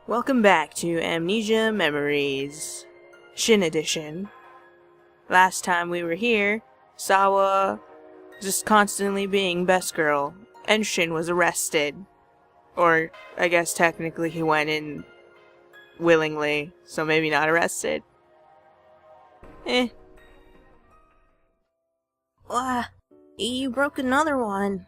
Welcome back to Amnesia Memories, Shin Edition. Last time we were here, Sawa just constantly being best girl, and Shin was arrested. Or, I guess technically he went in willingly, so maybe not arrested. Wow, you broke another one.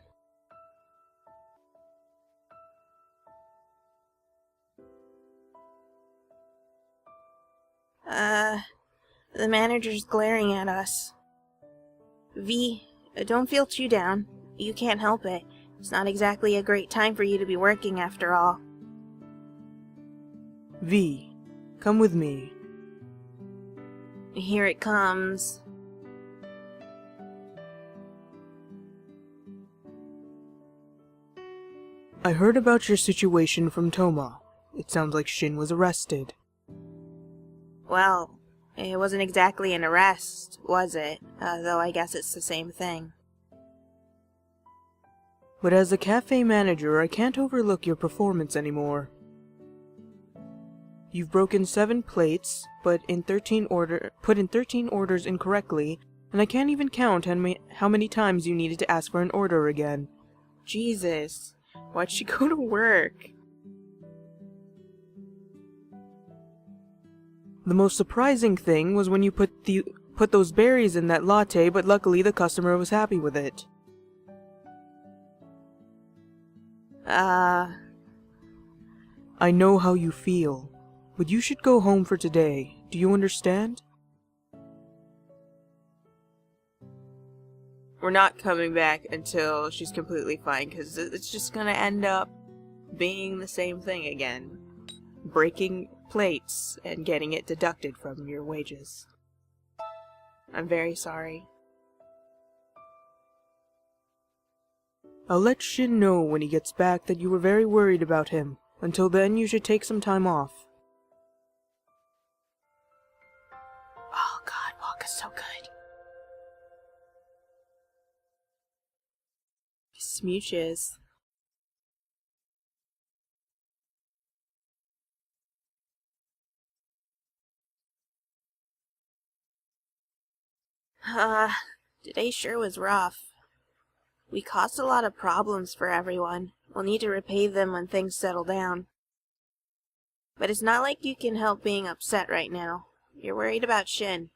The manager's glaring at us. V, don't feel too down. You can't help it. It's not exactly a great time for you to be working after all. V, come with me. Here it comes. I heard about your situation from Toma. It sounds like Shin was arrested. Well, it wasn't exactly an arrest, was it? Though I guess it's the same thing. But as a cafe manager, I can't overlook your performance anymore. You've broken 7 plates, but put in 13 orders incorrectly, and I can't even count how many times you needed to ask for an order again. Jesus, why'd she go to work? The most surprising thing was when you put those berries in that latte, but luckily the customer was happy with it. I know how you feel, but you should go home for today. Do you understand? We're not coming back until she's completely fine, because it's just gonna end up being the same thing again. Breaking plates and getting it deducted from your wages. I'm very sorry. I'll let Shin know when he gets back that you were very worried about him. Until then, you should take some time off. Oh god, Walka's so good. Smooches. Today sure was rough. We caused a lot of problems for everyone. We'll need to repay them when things settle down. But it's not like you can help being upset right now. You're worried about Shin.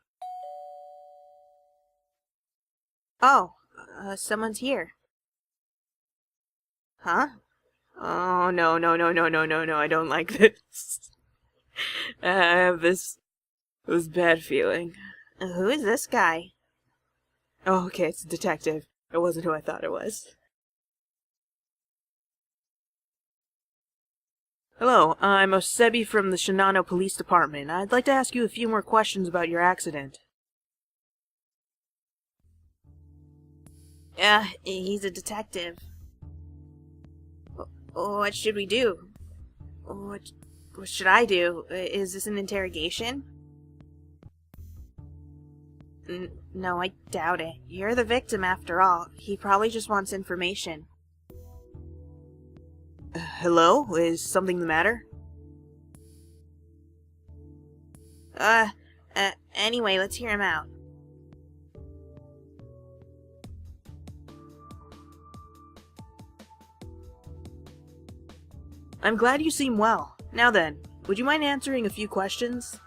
Oh, someone's here. Huh? Oh, no, I don't like this. I have this bad feeling. Who is this guy? Oh, okay, it's a detective. It wasn't who I thought it was. Hello, I'm Osebi from the Shinano Police Department. I'd like to ask you a few more questions about your accident. Yeah, he's a detective. What should we do? What should I do? Is this an interrogation? No, I doubt it. You're the victim after all. He probably just wants information. Hello? Is something the matter? Anyway, let's hear him out. I'm glad you seem well. Now then, would you mind answering a few questions?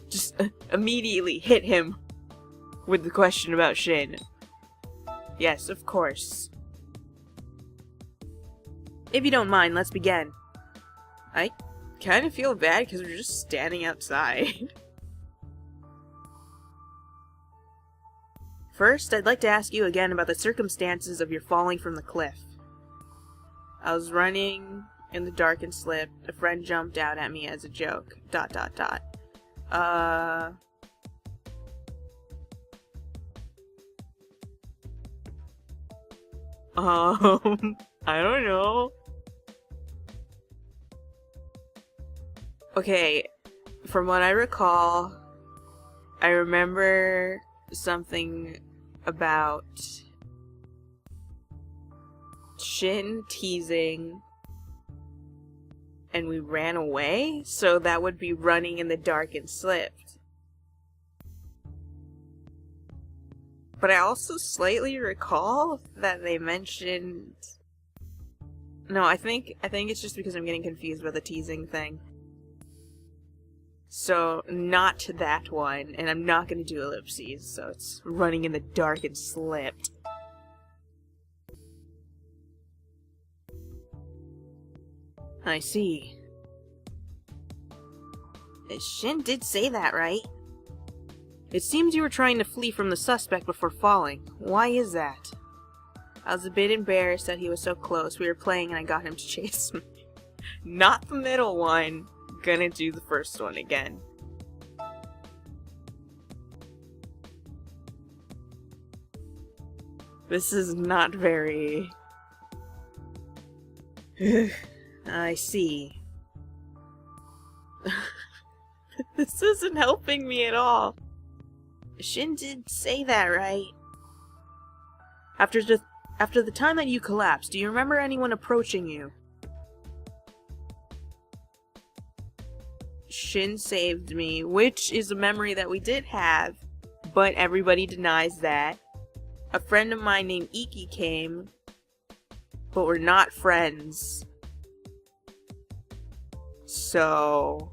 Just immediately hit him with the question about Shin. Yes, of course. If you don't mind, let's begin. I kind of feel bad because we're just standing outside. First, I'd like to ask you again about the circumstances of your falling from the cliff. I was running in the dark and slipped. A friend jumped out at me as a joke. ... I don't know. Okay, from what I recall, I remember something about Shin teasing and we ran away, so that would be running in the dark and slipped. But I also slightly recall that they mentioned... No, I think it's just because I'm getting confused by the teasing thing. So, not that one, and I'm not going to do ellipses, so it's running in the dark and slipped. I see. Shin did say that, right? It seems you were trying to flee from the suspect before falling. Why is that? I was a bit embarrassed that he was so close. We were playing and I got him to chase me. Not the middle one. Gonna do the first one again. This is not very... I see. This isn't helping me at all. Shin did say that, right? After the time that you collapsed, do you remember anyone approaching you? Shin saved me, which is a memory that we did have, but everybody denies that. A friend of mine named Iki came, but we're not friends. So,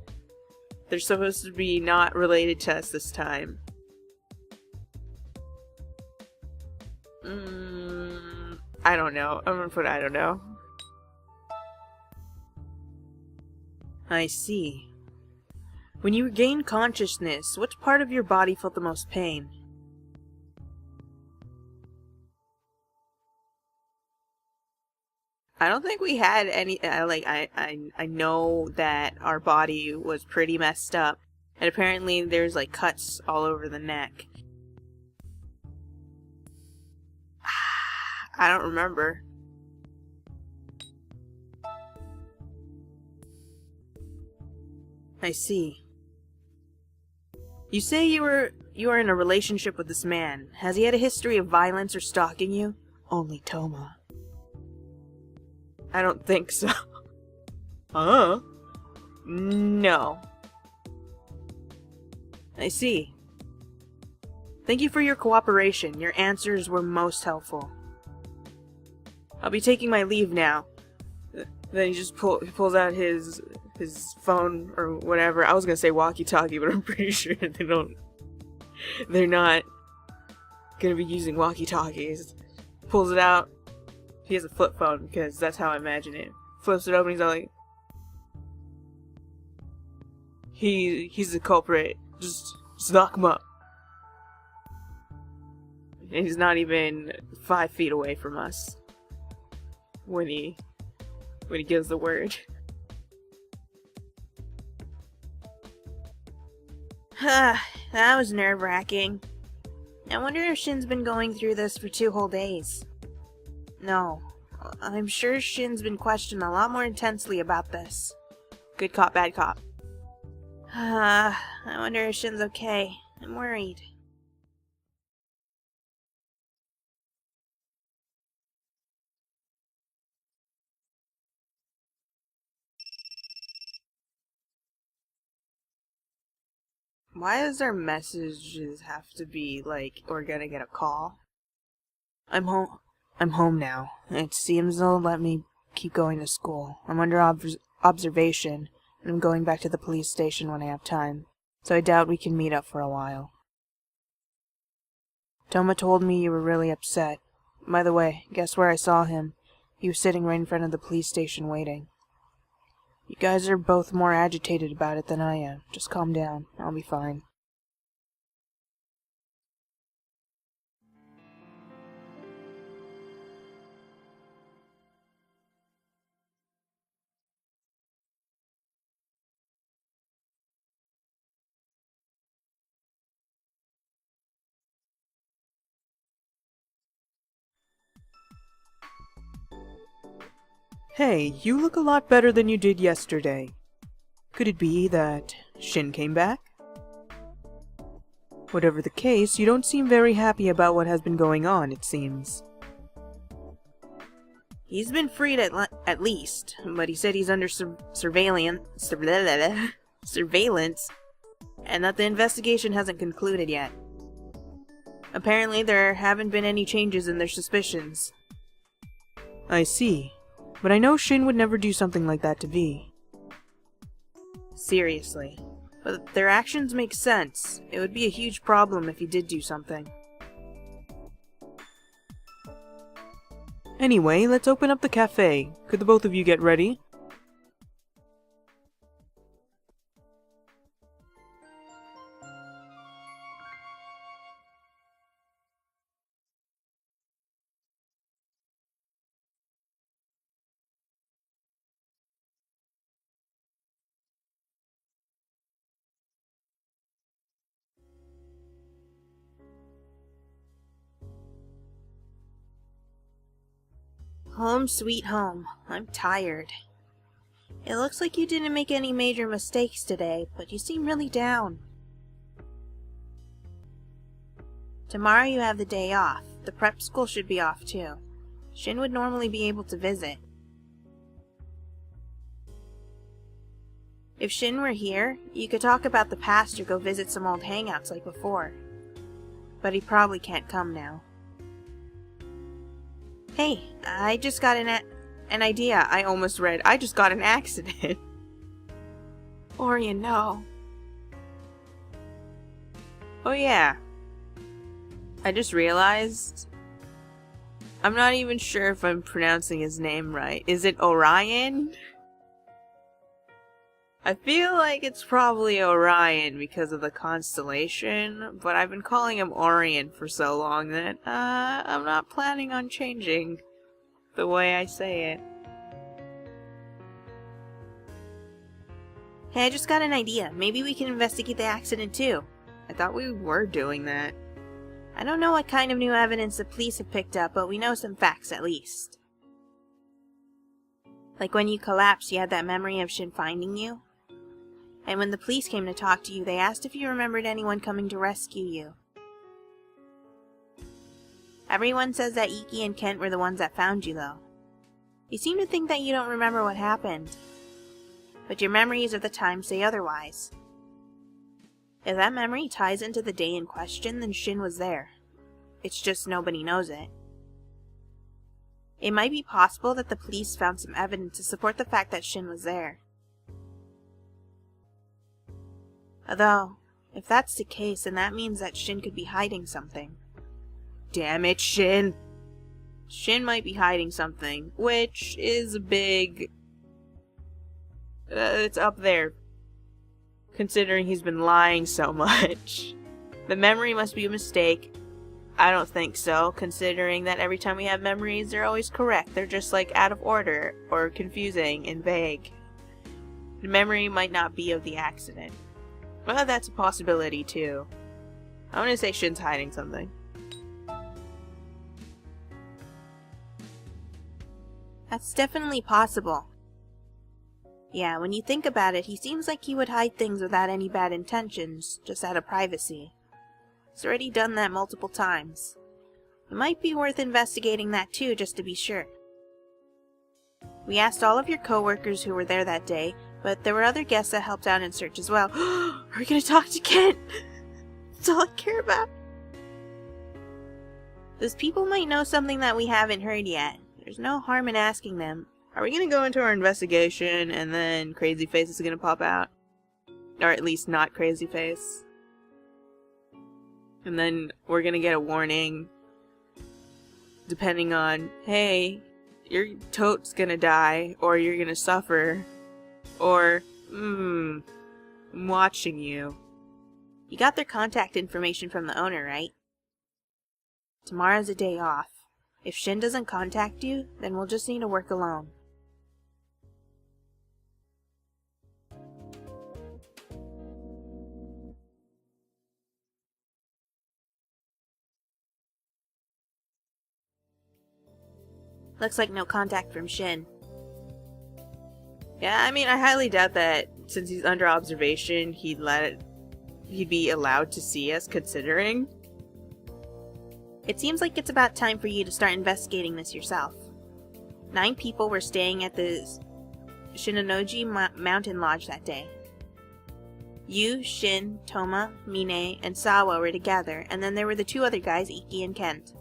they're supposed to be not related to us this time. I don't know. I'm gonna put I don't know. I see. When you regained consciousness, which part of your body felt the most pain? I don't think we had any, I know that our body was pretty messed up, and apparently there's like cuts all over the neck. I don't remember. I see. You say you are in a relationship with this man. Has he had a history of violence or stalking you? Only Toma. I don't think so. Huh? No. I see. Thank you for your cooperation. Your answers were most helpful. I'll be taking my leave now. Then he just pulls out his phone or whatever. I was gonna say walkie-talkie, but I'm pretty sure they're not gonna be using walkie-talkies. Pulls it out. He has a flip phone because that's how I imagine it. Flips it open. He's all like, he's the culprit. Just knock him up. And he's not even 5 feet away from us when he gives the word. That was nerve-wracking. I wonder if Shin's been going through this for 2 whole days. No, I'm sure Shin's been questioned a lot more intensely about this. Good cop, bad cop. I wonder if Shin's okay. I'm worried. Why does our messages have to be like, we're gonna get a call? I'm home now. It seems they'll let me keep going to school. I'm under observation, and I'm going back to the police station when I have time, so I doubt we can meet up for a while. Toma told me you were really upset. By the way, guess where I saw him? He was sitting right in front of the police station waiting. You guys are both more agitated about it than I am. Just calm down. I'll be fine. Hey, you look a lot better than you did yesterday. Could it be that Shin came back? Whatever the case, you don't seem very happy about what has been going on, it seems. He's been freed at least, but he said he's under surveillance, and that the investigation hasn't concluded yet. Apparently, there haven't been any changes in their suspicions. I see. But I know Shin would never do something like that to V. Seriously. But their actions make sense. It would be a huge problem if he did do something. Anyway, let's open up the cafe. Could the both of you get ready? Home sweet home. I'm tired. It looks like you didn't make any major mistakes today, but you seem really down. Tomorrow you have the day off. The prep school should be off too. Shin would normally be able to visit. If Shin were here, you could talk about the past or go visit some old hangouts like before. But he probably can't come now. Hey, I just got an idea. I almost read, I just got an accident. Or you know. Oh yeah. I just realized, I'm not even sure if I'm pronouncing his name right. Is it Orion? I feel like it's probably Orion because of the constellation, but I've been calling him Orion for so long that I'm not planning on changing the way I say it. Hey, I just got an idea. Maybe we can investigate the accident too. I thought we were doing that. I don't know what kind of new evidence the police have picked up, but we know some facts at least. Like when you collapsed, you had that memory of Shin finding you. And when the police came to talk to you, they asked if you remembered anyone coming to rescue you. Everyone says that Iki and Kent were the ones that found you, though. You seem to think that you don't remember what happened. But your memories of the time say otherwise. If that memory ties into the day in question, then Shin was there. It's just nobody knows it. It might be possible that the police found some evidence to support the fact that Shin was there. Although, if that's the case, then that means that Shin could be hiding something. Damn it, Shin! Shin might be hiding something, which is a big... it's up there, considering he's been lying so much. The memory must be a mistake. I don't think so, considering that every time we have memories, they're always correct. They're just like out of order, or confusing and vague. The memory might not be of the accident. Well, that's a possibility too. I'm gonna say Shin's hiding something. That's definitely possible. Yeah, when you think about it, he seems like he would hide things without any bad intentions, just out of privacy. He's already done that multiple times. It might be worth investigating that too, just to be sure. We asked all of your coworkers who were there that day, but there were other guests that helped out in search as well. Are we gonna talk to Kent? That's all I care about. Those people might know something that we haven't heard yet. There's no harm in asking them. Are we gonna go into our investigation and then Crazy Face is gonna pop out? Or at least not Crazy Face. And then we're gonna get a warning. Depending on, hey, your tote's gonna die, or you're gonna suffer. Or, I'm watching you. You got their contact information from the owner, right? Tomorrow's a day off. If Shin doesn't contact you, then we'll just need to work alone. Looks like no contact from Shin. Yeah, I mean, I highly doubt that since he's under observation, he'd be allowed to see us, considering. It seems like it's about time for you to start investigating this yourself. 9 people were staying at the Shinano Mountain Lodge that day. You, Shin, Toma, Mine, and Sawa were together, and then there were the 2 other guys, Iki and Kent.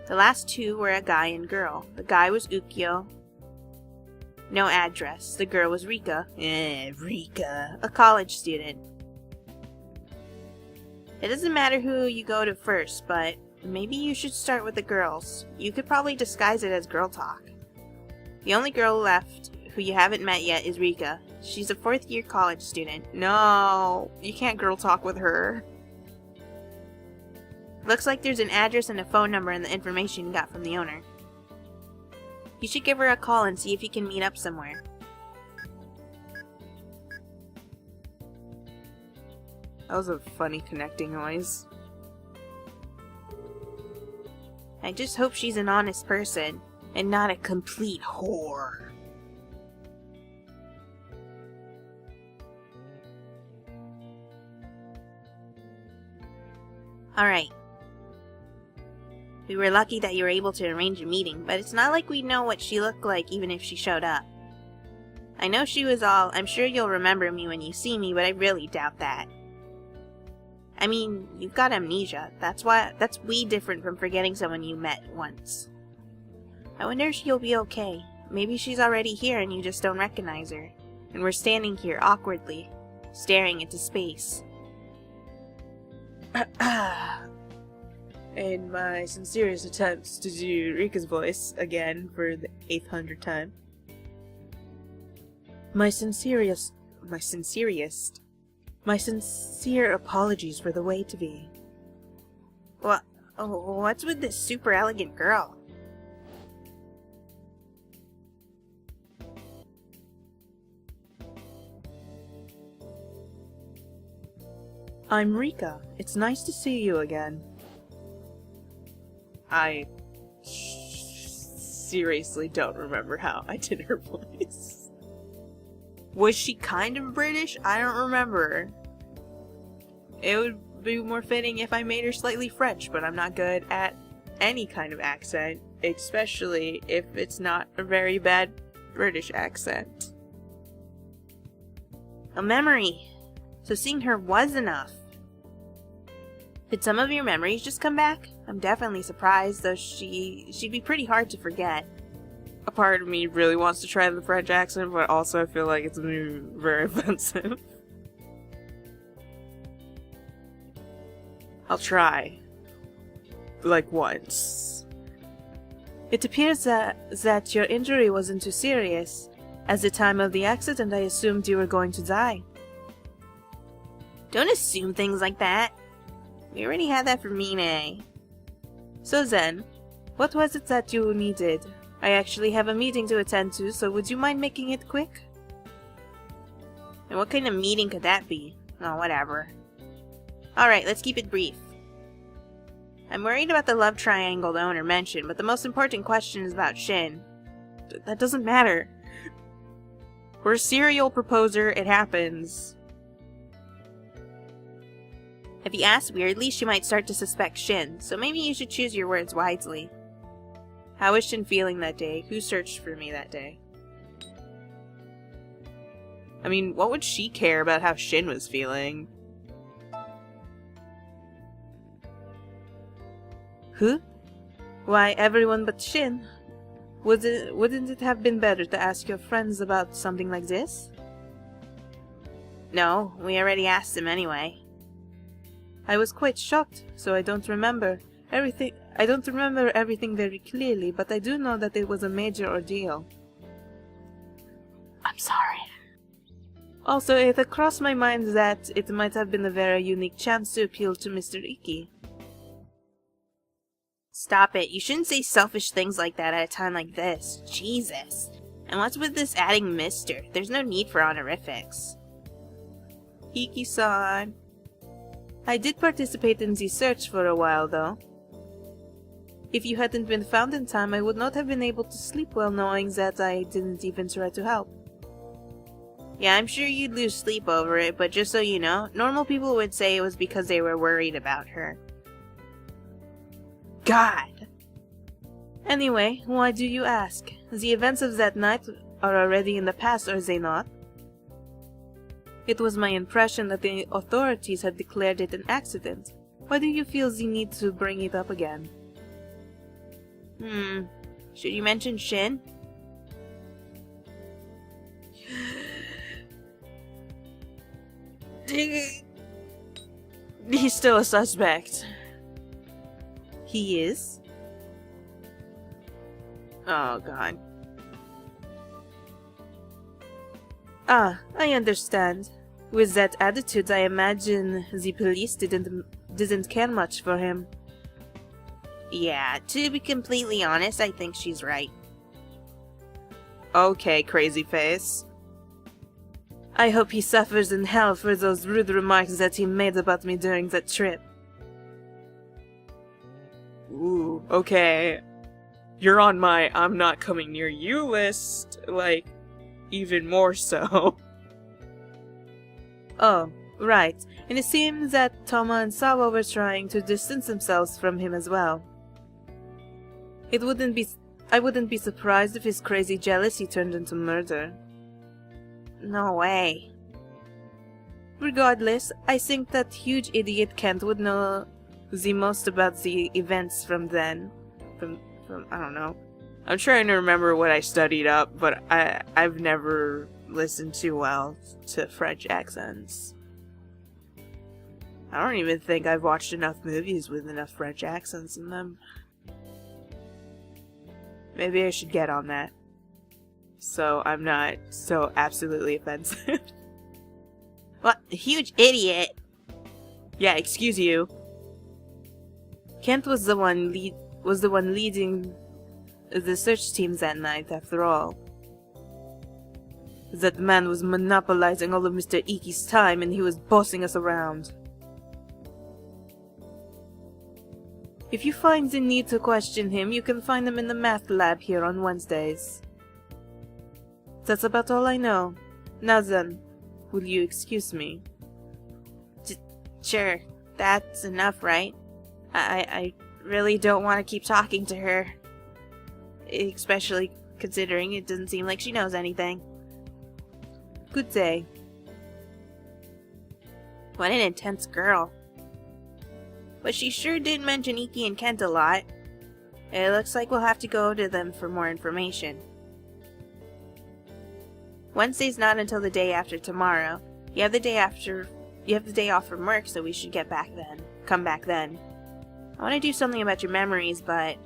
The last 2 were a guy and girl. The guy was Ukyo. No address. The girl was Rika. Rika. A college student. It doesn't matter who you go to first, but maybe you should start with the girls. You could probably disguise it as girl talk. The only girl left who you haven't met yet is Rika. She's a 4th year college student. No, you can't girl talk with her. Looks like there's an address and a phone number in the information you got from the owner. You should give her a call and see if you can meet up somewhere. That was a funny connecting noise. I just hope she's an honest person and not a complete whore. Alright. We were lucky that you were able to arrange a meeting, but it's not like we'd know what she looked like even if she showed up. I know she was all, I'm sure you'll remember me when you see me, but I really doubt that. I mean, you've got amnesia. That's way different from forgetting someone you met once. I wonder if she'll be okay. Maybe she's already here and you just don't recognize her. And we're standing here awkwardly, staring into space. In my sincerest attempts to do Rika's voice again for the 800th time. My sincere apologies for the way to be. What's with this super elegant girl? I'm Rika. It's nice to see you again. I seriously don't remember how I did her voice. Was she kind of British? I don't remember. It would be more fitting if I made her slightly French, but I'm not good at any kind of accent, especially if it's not a very bad British accent. A memory. So seeing her was enough. Did some of your memories just come back? I'm definitely surprised, though she'd be pretty hard to forget. A part of me really wants to try the French accent, but also I feel like it's gonna be very offensive. I'll try. Like once. It appears that your injury wasn't too serious. At the time of the accident, I assumed you were going to die. Don't assume things like that. We already had that for Mine. So then, what was it that you needed? I actually have a meeting to attend to, so would you mind making it quick? And what kind of meeting could that be? Oh, whatever. Alright, let's keep it brief. I'm worried about the love triangle the owner mentioned, but the most important question is about Shin. That doesn't matter. We're a serial proposer, it happens. If you ask weirdly, she might start to suspect Shin, so maybe you should choose your words wisely. How was Shin feeling that day? Who searched for me that day? I mean, what would she care about how Shin was feeling? Who? Why, everyone but Shin. Wouldn't it have been better to ask your friends about something like this? No, we already asked them anyway. I was quite shocked, so I don't remember everything. I don't remember everything very clearly, but I do know that it was a major ordeal. I'm sorry. Also, it had crossed my mind that it might have been a very unique chance to appeal to Mr. Iki. Stop it. You shouldn't say selfish things like that at a time like this. Jesus. And what's with this adding Mr.? There's no need for honorifics. Iki-san. I did participate in the search for a while, though. If you hadn't been found in time, I would not have been able to sleep well knowing that I didn't even try to help. Yeah, I'm sure you'd lose sleep over it, but just so you know, normal people would say it was because they were worried about her. God! Anyway, why do you ask? The events of that night are already in the past, are they not? It was my impression that the authorities had declared it an accident. Why do you feel the need to bring it up again? Should you mention Shin? He's still a suspect. He is? Oh, God. Ah, I understand. With that attitude, I imagine the police didn't care much for him. Yeah, to be completely honest, I think she's right. Okay, crazy face. I hope he suffers in hell for those rude remarks that he made about me during that trip. Ooh, okay. You're on my I'm not coming near you list, like, even more so. Oh, right. And it seems that Toma and Sawa were trying to distance themselves from him as well. I wouldn't be surprised if his crazy jealousy turned into murder. No way. Regardless, I think that huge idiot Kent would know the most about the events from then. From I don't know. I'm trying to remember what I studied up, but I've never listened too well to French accents. I don't even think I've watched enough movies with enough French accents in them. Maybe I should get on that, so I'm not so absolutely offensive. What? Huge idiot! Yeah, excuse you. Kent was the one leading the search teams that night, after all. That man was monopolizing all of Mr. Iki's time, and he was bossing us around. If you find the need to question him, you can find him in the math lab here on Wednesdays. That's about all I know. Now then, will you excuse me? Sure, that's enough, right? I really don't want to keep talking to her. Especially considering it doesn't seem like she knows anything. Good day. What an intense girl. But she sure did mention Iki and Kent a lot. It looks like we'll have to go to them for more information. Wednesday's not until the day after tomorrow. You have the day off from work, so we should come back then. I want to do something about your memories, but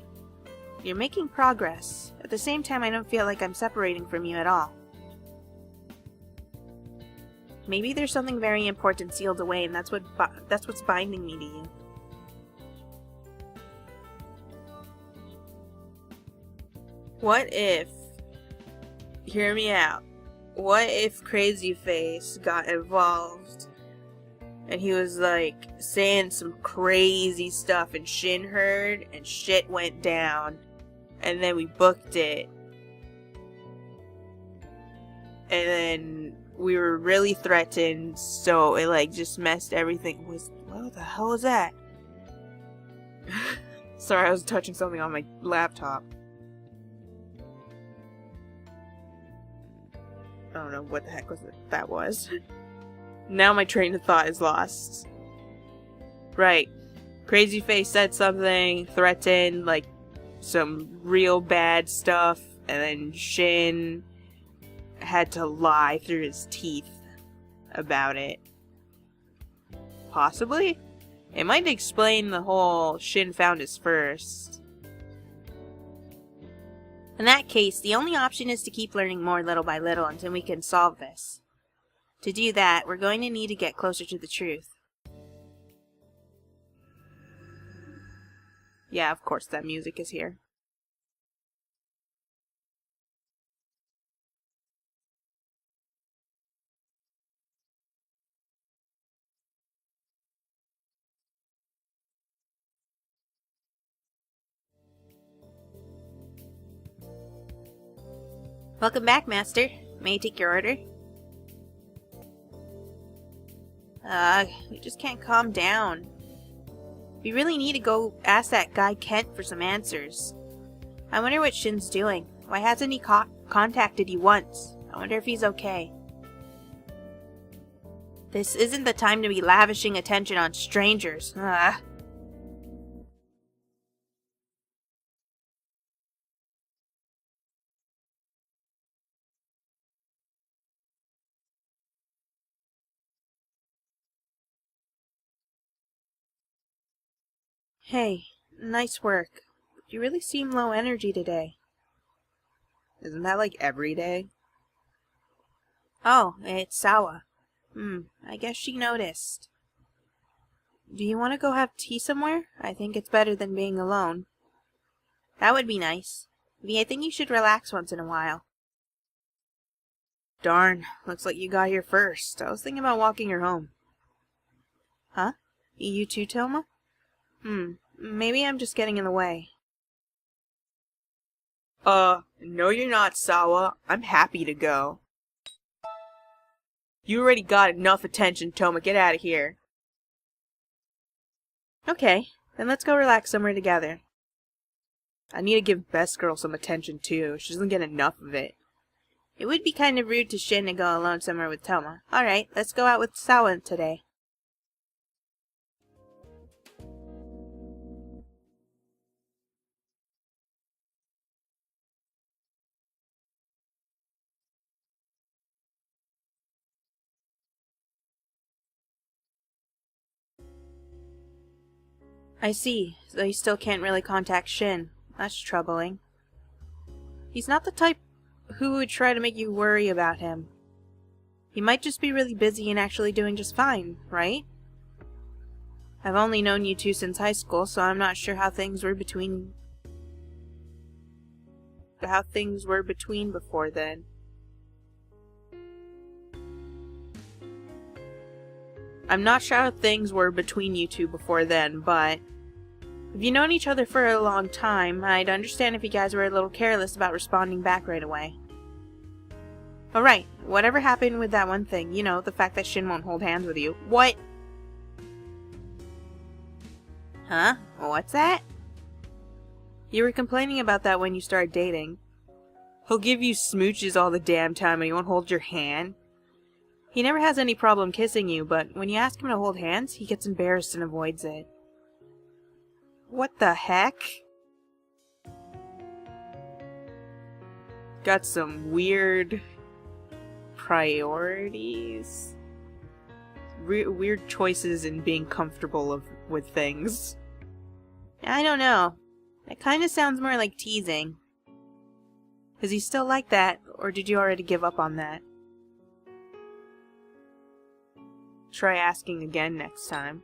you're making progress. At the same time, I don't feel like I'm separating from you at all. Maybe there's something very important sealed away, and that's what's binding me to you. What if... Hear me out. What if Crazy Face got involved and he was like saying some crazy stuff and Shin heard and shit went down and then we booked it and then we were really threatened, so it like just messed everything. What the hell was that? Sorry, I was touching something on my laptop. I don't know what the heck that was. Now my train of thought is lost. Right. Crazy Face said something, threatened, like, some real bad stuff, and then Shin had to lie through his teeth about it. Possibly? It might explain the whole Shin found us first. In that case, the only option is to keep learning more little by little until we can solve this. To do that, we're going to need to get closer to the truth. Yeah, of course that music is here. Welcome back, Master. May I take your order? We just can't calm down. We really need to go ask that guy Kent for some answers. I wonder what Shin's doing. Why hasn't he contacted you once? I wonder if he's okay. This isn't the time to be lavishing attention on strangers. Ugh. Hey, nice work. You really seem low energy today. Isn't that like every day? Oh, it's Sawa. I guess she noticed. Do you want to go have tea somewhere? I think it's better than being alone. That would be nice. V, I think you should relax once in a while. Darn, looks like you got here first. I was thinking about walking her home. Huh? You too, Toma? Maybe I'm just getting in the way. No you're not, Sawa. I'm happy to go. You already got enough attention, Toma. Get out of here. Okay, then let's go relax somewhere together. I need to give Best Girl some attention, too. She doesn't get enough of it. It would be kind of rude to Shin to go alone somewhere with Toma. Alright, let's go out with Sawa today. I see, so you still can't really contact Shin. That's troubling. He's not the type who would try to make you worry about him. He might just be really busy and actually doing just fine, right? I've only known you two since high school, so I'm not sure how things were between before then. I'm not sure how things were between you two before then, but if you've known each other for a long time, I'd understand if you guys were a little careless about responding back right away. Alright, whatever happened with that one thing, you know, the fact that Shin won't hold hands with you. What? Huh? What's that? You were complaining about that when you started dating. He'll give you smooches all the damn time and he won't hold your hand. He never has any problem kissing you, but when you ask him to hold hands, he gets embarrassed and avoids it. What the heck? Got some weird priorities. Weird choices in being comfortable with things. I don't know. That kind of sounds more like teasing. Is he still like that, or did you already give up on that? Try asking again next time.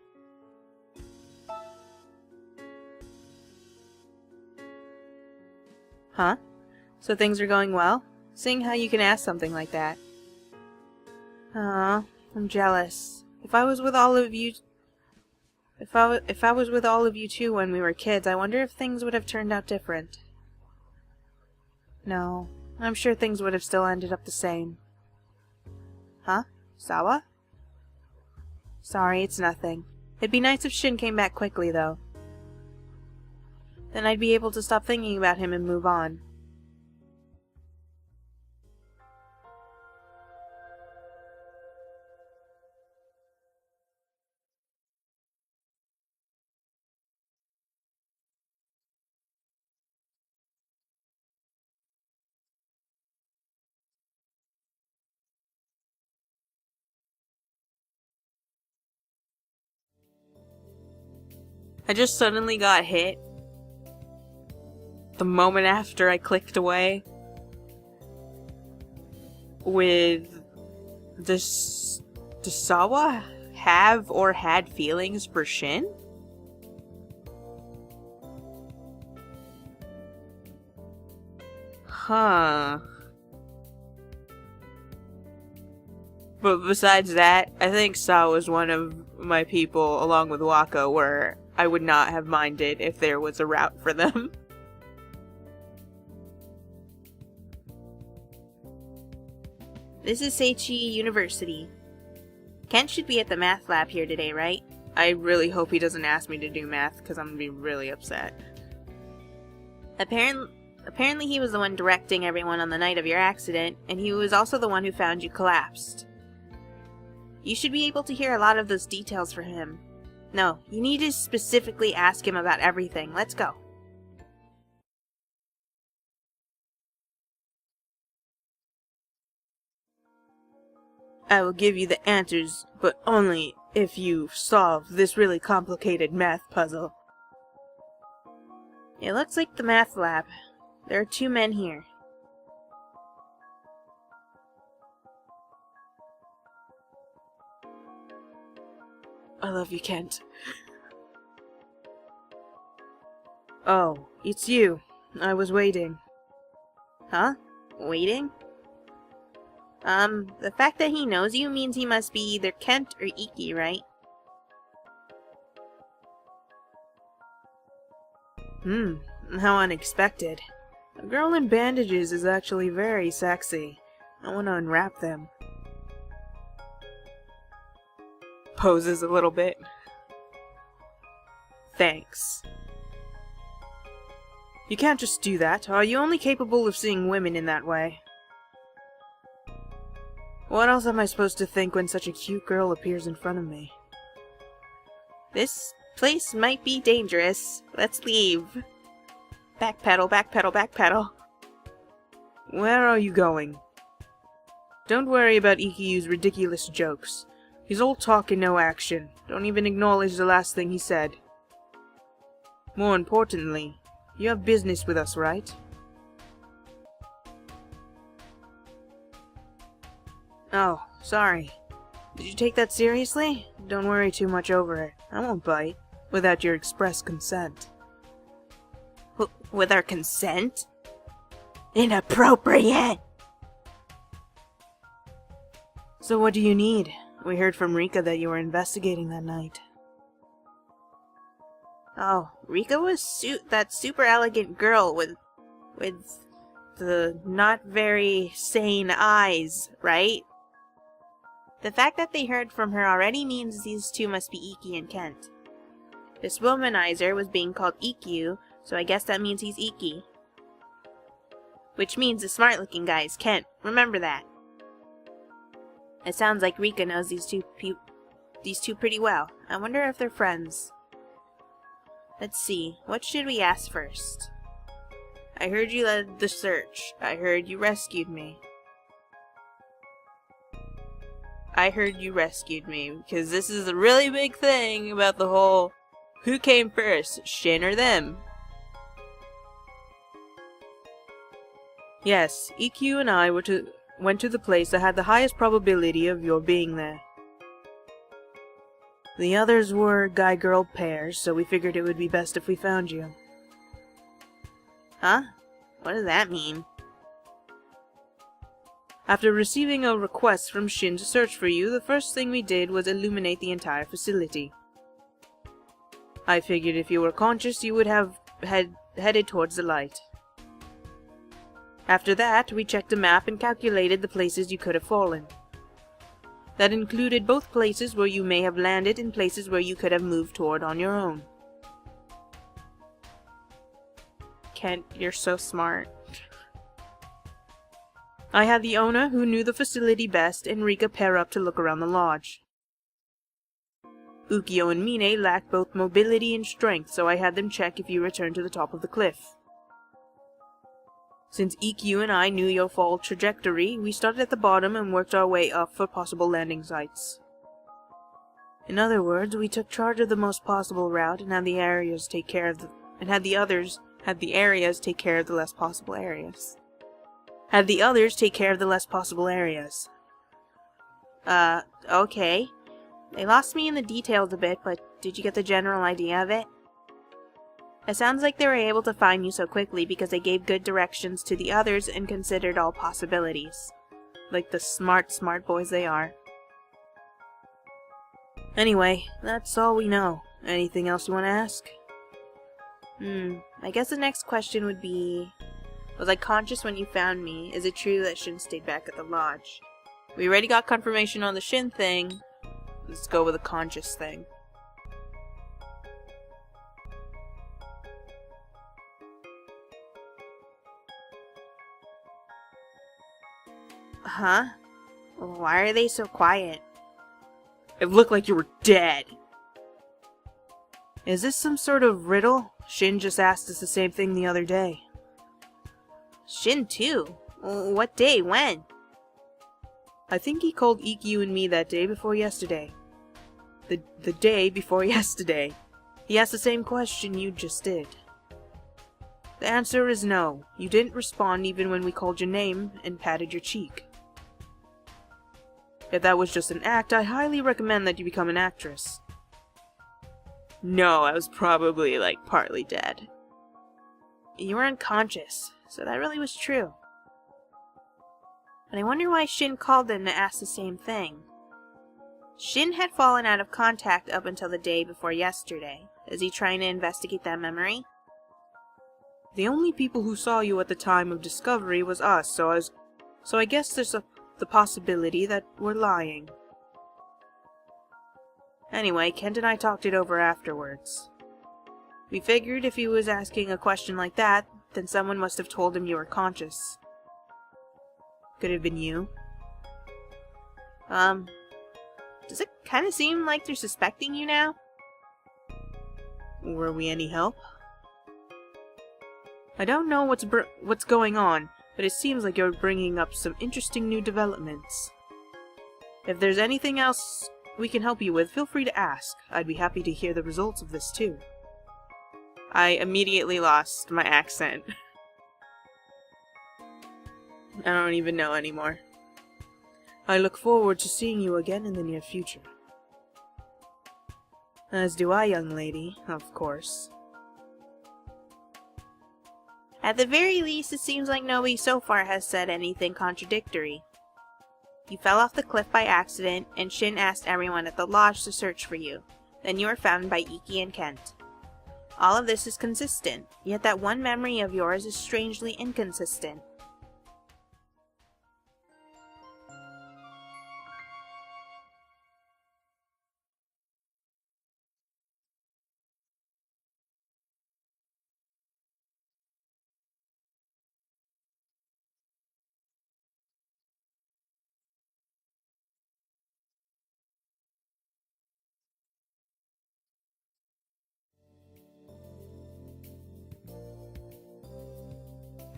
Huh? So things are going well? Seeing how you can ask something like that. Aw, I'm jealous. If I was with all of you too when we were kids, I wonder if things would have turned out different. No, I'm sure things would have still ended up the same. Huh? Sawa? Sorry, it's nothing. It'd be nice if Shin came back quickly, though. Then I'd be able to stop thinking about him and move on. I just suddenly got hit. The moment after I clicked away. With this... Does Sawa have or had feelings for Shin? Huh. But besides that, I think Sawa was one of my people, along with Waka, where I would not have minded if there was a route for them. This is Seichi University. Kent should be at the math lab here today, right? I really hope he doesn't ask me to do math, because I'm gonna be really upset. Apparently he was the one directing everyone on the night of your accident, and he was also the one who found you collapsed. You should be able to hear a lot of those details from him. No, you need to specifically ask him about everything. Let's go. I will give you the answers, but only if you solve this really complicated math puzzle. It looks like the math lab. There are 2 men here. I love you, Kent. Oh, it's you. I was waiting. Huh? Waiting? The fact that he knows you means he must be either Kent or Iki, right? How unexpected. A girl in bandages is actually very sexy. I want to unwrap them. Poses a little bit. Thanks. You can't just do that. Are you only capable of seeing women in that way? What else am I supposed to think when such a cute girl appears in front of me? This place might be dangerous. Let's leave. Backpedal, backpedal, backpedal. Where are you going? Don't worry about Ikkyu's ridiculous jokes. He's all talk and no action. Don't even acknowledge the last thing he said. More importantly, you have business with us, right? Oh, sorry. Did you take that seriously? Don't worry too much over it. I won't bite, without your express consent. With our consent? Inappropriate! So what do you need? We heard from Rika that you were investigating that night. Oh, Rika was that super elegant girl with the not very sane eyes, right? The fact that they heard from her already means these 2 must be Iki and Kent. This womanizer was being called Ikkyu, so I guess that means he's Iki. Which means the smart-looking guy is Kent. Remember that. It sounds like Rika knows these two pretty well. I wonder if they're friends. Let's see. What should we ask first? I heard you led the search. I heard you rescued me. I heard you rescued me, because this is a really big thing about the whole who came first, Shin or them? Yes, EQ and I went to the place that had the highest probability of your being there. The others were guy-girl pairs, so we figured it would be best if we found you. Huh? What does that mean? After receiving a request from Shin to search for you, the first thing we did was illuminate the entire facility. I figured if you were conscious, you would have headed towards the light. After that, we checked a map and calculated the places you could have fallen. That included both places where you may have landed and places where you could have moved toward on your own. Kent, you're so smart. I had the owner, who knew the facility best, and Rika pair up to look around the lodge. Ukyo and Mine lacked both mobility and strength, so I had them check if you returned to the top of the cliff. Since EQ and I knew your fall trajectory, we started at the bottom and worked our way up for possible landing sites. In other words, we took charge of the most possible route and had the areas take care of the less possible areas. Okay. They lost me in the details a bit, but did you get the general idea of it? It sounds like they were able to find you so quickly because they gave good directions to the others and considered all possibilities. Like the smart boys they are. Anyway, that's all we know. Anything else you want to ask? I guess the next question would be... Was I conscious when you found me? Is it true that Shin stayed back at the lodge? We already got confirmation on the Shin thing. Let's go with the conscious thing. Huh? Why are they so quiet? It looked like you were dead. Is this some sort of riddle? Shin just asked us the same thing the other day. Shin too? What day? When? I think he called Ikkyu and me that day before yesterday. The day before yesterday. He asked the same question you just did. The answer is no. You didn't respond even when we called your name and patted your cheek. If that was just an act, I highly recommend that you become an actress. No, I was probably, partly dead. You were unconscious, so that really was true. But I wonder why Shin called them to ask the same thing. Shin had fallen out of contact up until the day before yesterday. Is he trying to investigate that memory? The only people who saw you at the time of discovery was us, so I guess there's the possibility that we're lying. Anyway, Kent and I talked it over afterwards. We figured if he was asking a question like that, then someone must have told him you were conscious. Could have been you. Does it kind of seem like they're suspecting you now? Were we any help? I don't know what's going on, but it seems like you're bringing up some interesting new developments. If there's anything else we can help you with, feel free to ask. I'd be happy to hear the results of this too. I immediately lost my accent. I don't even know anymore. I look forward to seeing you again in the near future. As do I, young lady, of course. At the very least, it seems like nobody so far has said anything contradictory. You fell off the cliff by accident, and Shin asked everyone at the lodge to search for you. Then you were found by Ikki and Kent. All of this is consistent, yet that one memory of yours is strangely inconsistent.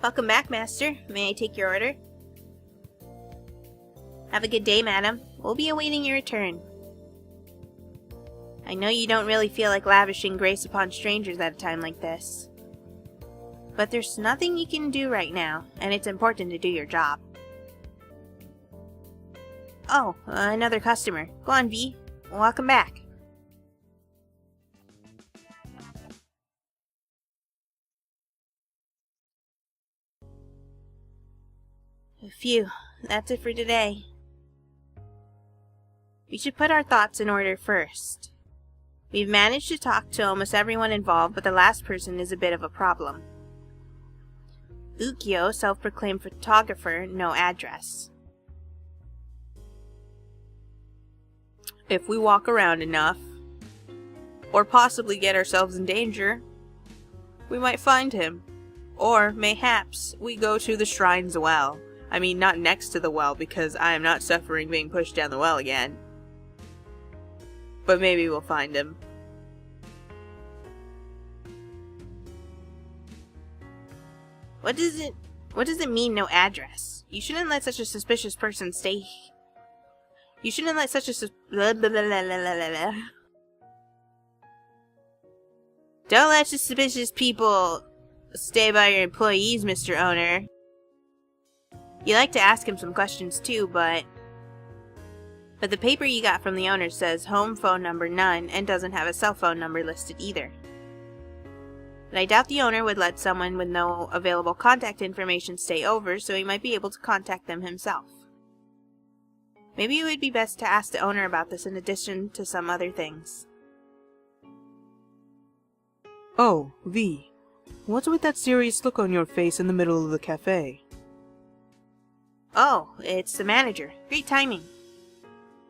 Welcome back, Master. May I take your order? Have a good day, madam. We'll be awaiting your return. I know you don't really feel like lavishing grace upon strangers at a time like this. But there's nothing you can do right now, and it's important to do your job. Oh, another customer. Go on, V. Welcome back. Phew, that's it for today. We should put our thoughts in order first. We've managed to talk to almost everyone involved, but the last person is a bit of a problem. Ukyo, self-proclaimed photographer, no address. If we walk around enough, or possibly get ourselves in danger, we might find him. Or, mayhaps, we go to the shrine's well. I mean, not next to the well, because I am not suffering being pushed down the well again. But maybe we'll find him. What does it mean, no address? You shouldn't let such a suspicious person stay. You shouldn't let such a Don't let suspicious people stay by your employees, Mr. Owner. You like to ask him some questions too, but the paper you got from the owner says home phone number none and doesn't have a cell phone number listed either. But I doubt the owner would let someone with no available contact information stay over, so he might be able to contact them himself. Maybe it would be best to ask the owner about this in addition to some other things. Oh, V. What's with that serious look on your face in the middle of the cafe? Oh, it's the manager. Great timing.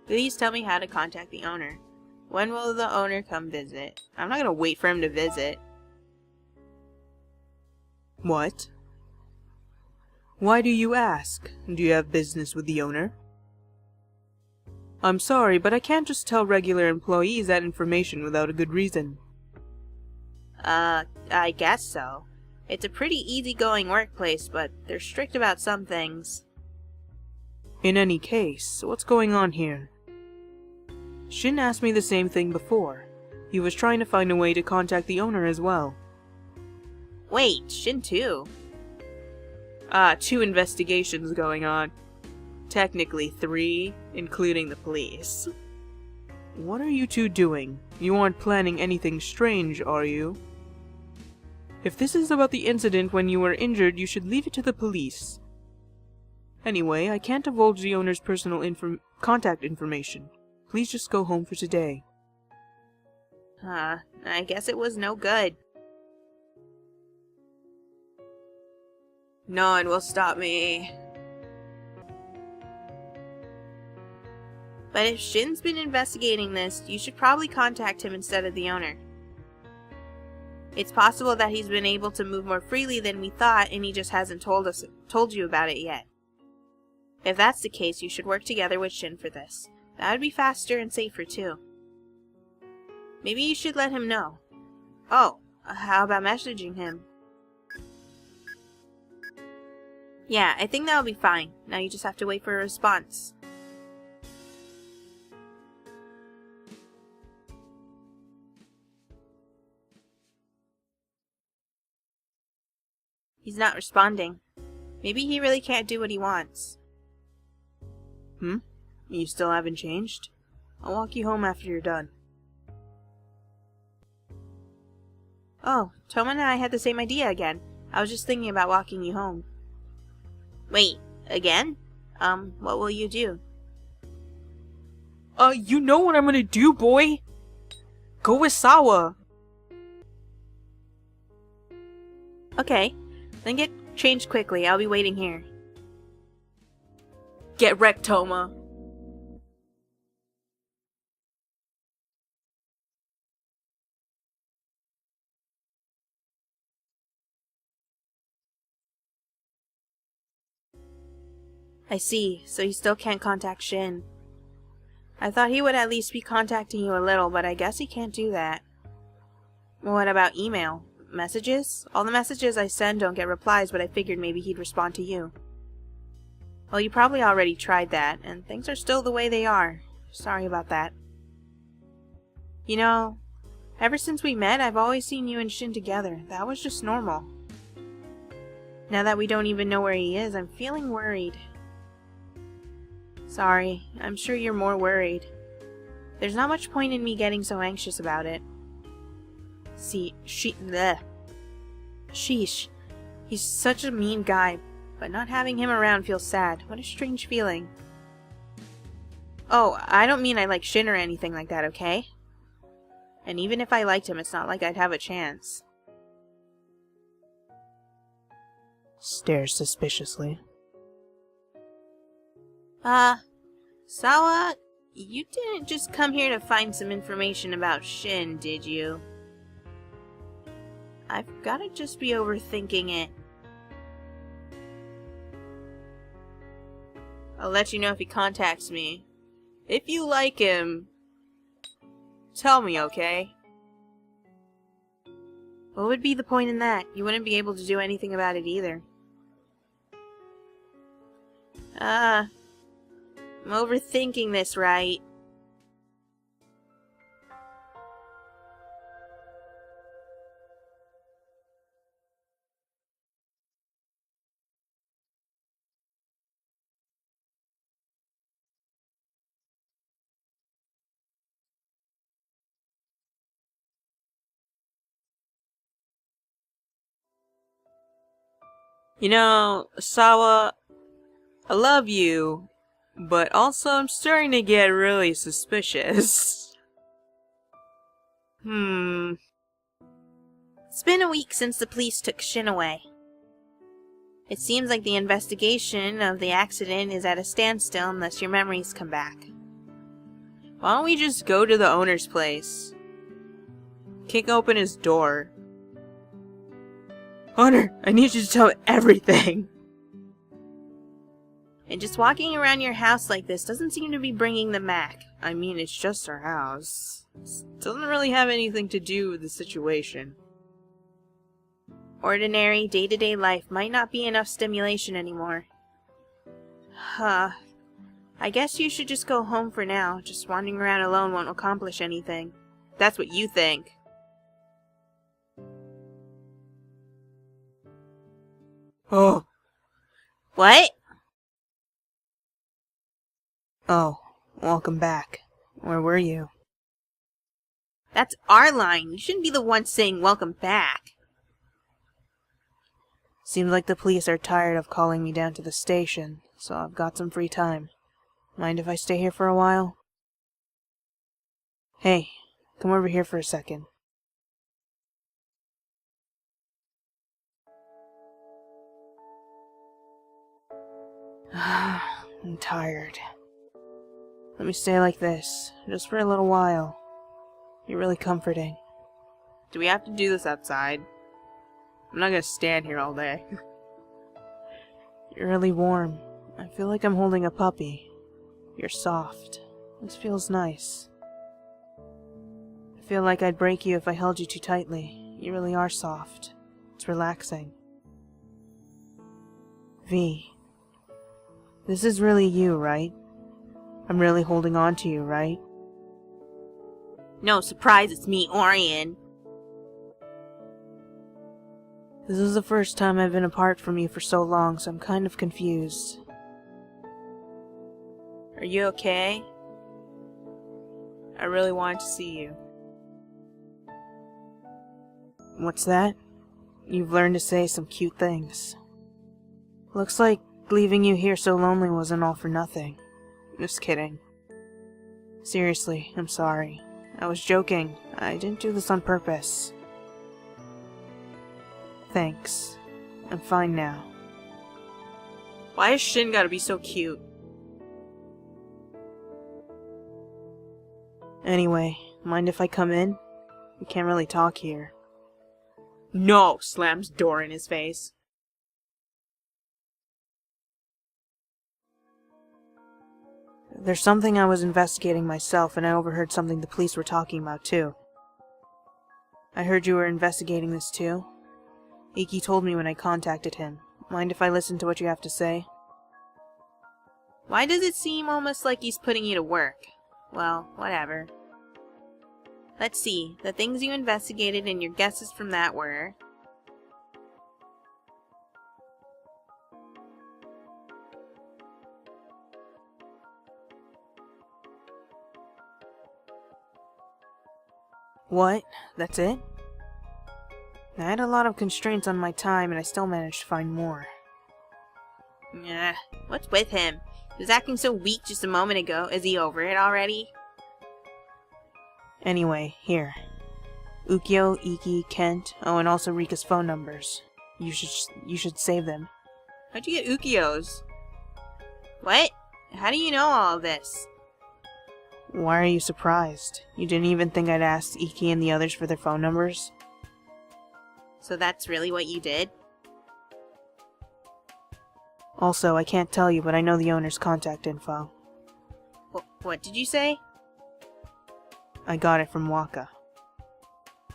Please tell me how to contact the owner. When will the owner come visit? I'm not gonna wait for him to visit. What? Why do you ask? Do you have business with the owner? I'm sorry, but I can't just tell regular employees that information without a good reason. I guess so. It's a pretty easygoing workplace, but they're strict about some things. In any case, what's going on here? Shin asked me the same thing before. He was trying to find a way to contact the owner as well. Wait, Shin too? 2 investigations going on. Technically 3, including the police. What are you two doing? You aren't planning anything strange, are you? If this is about the incident when you were injured, you should leave it to the police. Anyway, I can't divulge the owner's personal contact information. Please just go home for today. I guess it was no good. No one will stop me. But if Shin's been investigating this, you should probably contact him instead of the owner. It's possible that he's been able to move more freely than we thought and he just hasn't told you about it yet. If that's the case, you should work together with Shin for this. That would be faster and safer too. Maybe you should let him know. Oh, how about messaging him? Yeah, I think that'll be fine. Now you just have to wait for a response. He's not responding. Maybe he really can't do what he wants. You still haven't changed? I'll walk you home after you're done. Oh, Toma and I had the same idea again. I was just thinking about walking you home. Wait, again? What will you do? You know what I'm gonna do, boy! Go with Sawa! Okay, then get changed quickly. I'll be waiting here. Get wrecked, Toma! I see, so you still can't contact Shin. I thought he would at least be contacting you a little, but I guess he can't do that. What about email? Messages? All the messages I send don't get replies, but I figured maybe he'd respond to you. Well, you probably already tried that, and things are still the way they are. Sorry about that. You know, ever since we met, I've always seen you and Shin together. That was just normal. Now that we don't even know where he is, I'm feeling worried. Sorry, I'm sure you're more worried. There's not much point in me getting so anxious about it. See, Sheesh. He's such a mean guy, but not having him around feels sad. What a strange feeling. Oh, I don't mean I like Shin or anything like that, okay? And even if I liked him, it's not like I'd have a chance. Stares suspiciously. Sawa, you didn't just come here to find some information about Shin, did you? I've gotta just be overthinking it. I'll let you know if he contacts me. If you like him, tell me, okay? What would be the point in that? You wouldn't be able to do anything about it either. I'm overthinking this, right? You know, Sawa, I love you, but also I'm starting to get really suspicious. It's been a week since the police took Shin away. It seems like the investigation of the accident is at a standstill unless your memories come back. Why don't we just go to the owner's place? Kick open his door. Owner, I need you to tell me everything. And just walking around your house like this doesn't seem to be bringing them back. I mean, it's just our house. It doesn't really have anything to do with the situation. Ordinary, day-to-day life might not be enough stimulation anymore. Huh. I guess you should just go home for now. Just wandering around alone won't accomplish anything. That's what you think. Oh. What? Oh, welcome back. Where were you? That's our line. You shouldn't be the one saying welcome back. Seems like the police are tired of calling me down to the station, so I've got some free time. Mind if I stay here for a while? Hey, come over here for a second. I'm tired. Let me stay like this, just for a little while. You're really comforting. Do we have to do this outside? I'm not gonna stand here all day. You're really warm. I feel like I'm holding a puppy. You're soft. This feels nice. I feel like I'd break you if I held you too tightly. You really are soft. It's relaxing. V. This is really you, right? I'm really holding on to you, right? No surprise, it's me, Orion. This is the first time I've been apart from you for so long, so I'm kind of confused. Are you okay? I really wanted to see you. What's that? You've learned to say some cute things. Looks like leaving you here so lonely wasn't all for nothing. Just kidding. Seriously, I'm sorry. I was joking. I didn't do this on purpose. Thanks. I'm fine now. Why has Shin gotta be so cute? Anyway, mind if I come in? We can't really talk here. No! Slams door in his face. There's something I was investigating myself, and I overheard something the police were talking about too. I heard you were investigating this too. Iki told me when I contacted him. Mind if I listen to what you have to say? Why does it seem almost like he's putting you to work? Well, whatever. Let's see. The things you investigated and your guesses from that were... What? That's it? I had a lot of constraints on my time, and I still managed to find more. Yeah, what's with him? He was acting so weak just a moment ago. Is he over it already? Anyway, here. Ukyo, Iki, Kent, oh, and also Rika's phone numbers. You should save them. How'd you get Ukyo's? What? How do you know all of this? Why are you surprised? You didn't even think I'd ask Iki and the others for their phone numbers? So that's really what you did? Also, I can't tell you, but I know the owner's contact info. What did you say? I got it from Waka.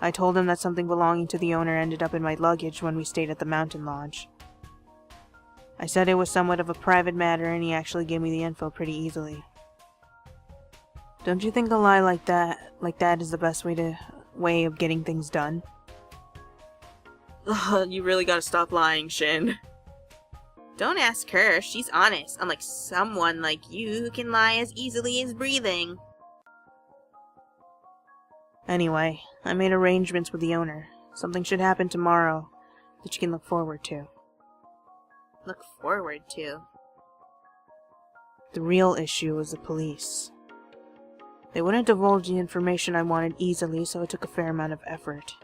I told him that something belonging to the owner ended up in my luggage when we stayed at the mountain lodge. I said it was somewhat of a private matter, and he actually gave me the info pretty easily. Don't you think a lie like that is the best way of getting things done? Ugh, you really gotta stop lying, Shin. Don't ask her. She's honest, unlike someone like you who can lie as easily as breathing. Anyway, I made arrangements with the owner. Something should happen tomorrow that you can look forward to. Look forward to? The real issue was the police. They wouldn't divulge the information I wanted easily, so it took a fair amount of effort.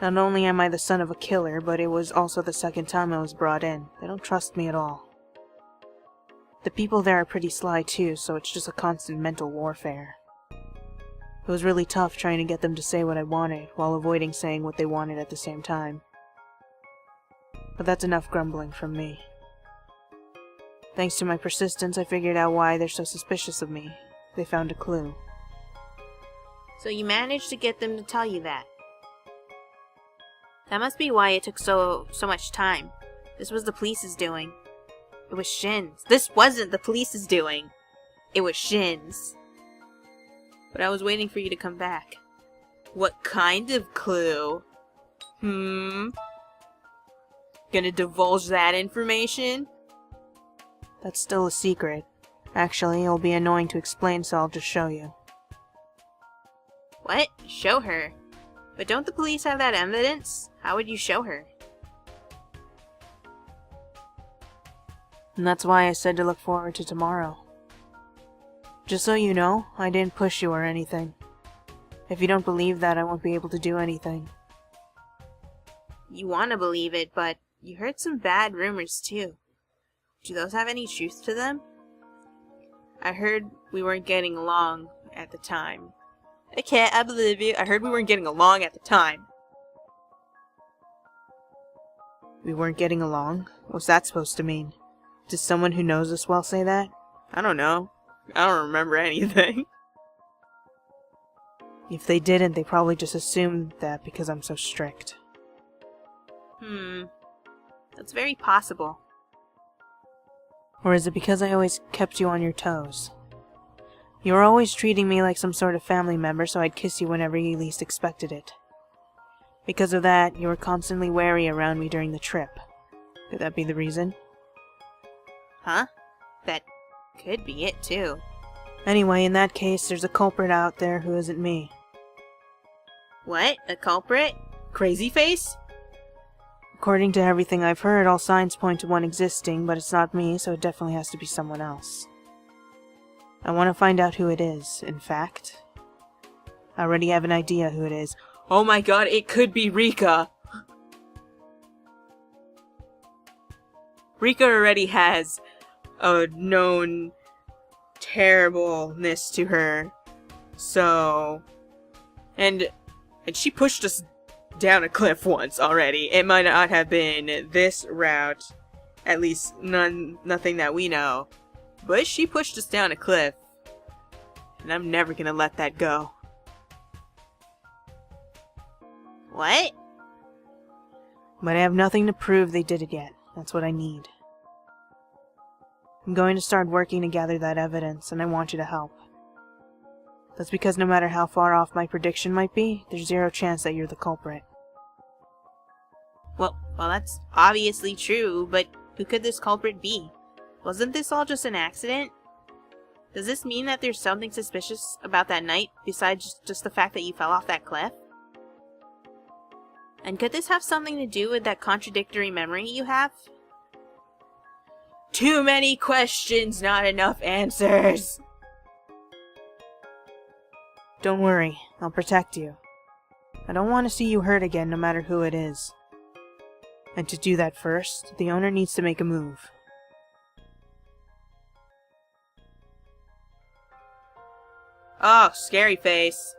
Not only am I the son of a killer, but it was also the second time I was brought in. They don't trust me at all. The people there are pretty sly too, so it's just a constant mental warfare. It was really tough trying to get them to say what I wanted, while avoiding saying what they wanted at the same time. But that's enough grumbling from me. Thanks to my persistence, I figured out why they're so suspicious of me. They found a clue. So you managed to get them to tell you that. That must be why it took so much time. This was the police's doing. It was Shin's. This wasn't the police's doing. It was Shin's. But I was waiting for you to come back. What kind of clue? Gonna divulge that information? That's still a secret. Actually, it'll be annoying to explain, so I'll just show you. What? Show her? But don't the police have that evidence? How would you show her? And that's why I said to look forward to tomorrow. Just so you know, I didn't push you or anything. If you don't believe that, I won't be able to do anything. You want to believe it, but you heard some bad rumors too. Do those have any truth to them? I heard we weren't getting along at the time. I believe you. I heard we weren't getting along at the time. We weren't getting along? What's that supposed to mean? Does someone who knows us well say that? I don't know. I don't remember anything. If they didn't, they probably just assumed that because I'm so strict. That's very possible. Or is it because I always kept you on your toes? You were always treating me like some sort of family member, so I'd kiss you whenever you least expected it. Because of that, you were constantly wary around me during the trip. Could that be the reason? Huh? That could be it, too. Anyway, in that case, there's a culprit out there who isn't me. What? A culprit? Crazy face? According to everything I've heard, all signs point to one existing, but it's not me, so it definitely has to be someone else. I want to find out who it is. In fact, I already have an idea who it is. Oh my god, it could be Rika! Rika already has a known terribleness to her. So... And she pushed us down a cliff once already. It might not have been this route. At least nothing that we know. But she pushed us down a cliff. And I'm never gonna let that go. What? But I have nothing to prove they did it yet. That's what I need. I'm going to start working to gather that evidence, and I want you to help. That's because no matter how far off my prediction might be, there's zero chance that you're the culprit. Well, that's obviously true, but who could this culprit be? Wasn't this all just an accident? Does this mean that there's something suspicious about that night, besides just the fact that you fell off that cliff? And could this have something to do with that contradictory memory you have? Too many questions, not enough answers! Don't worry, I'll protect you. I don't want to see you hurt again, no matter who it is. And to do that first, the owner needs to make a move. Oh, scary face.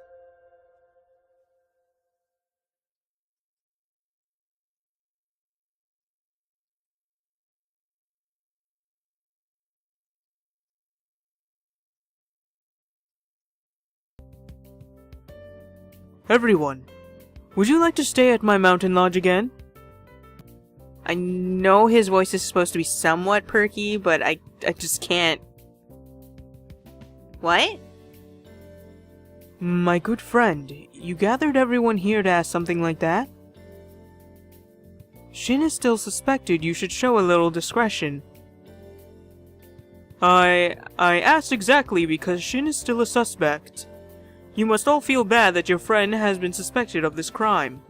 Everyone, would you like to stay at my mountain lodge again? I know his voice is supposed to be somewhat perky, but I just can't. What? My good friend, you gathered everyone here to ask something like that? Shin is still suspected. You should show a little discretion. I asked exactly because Shin is still a suspect. You must all feel bad that your friend has been suspected of this crime.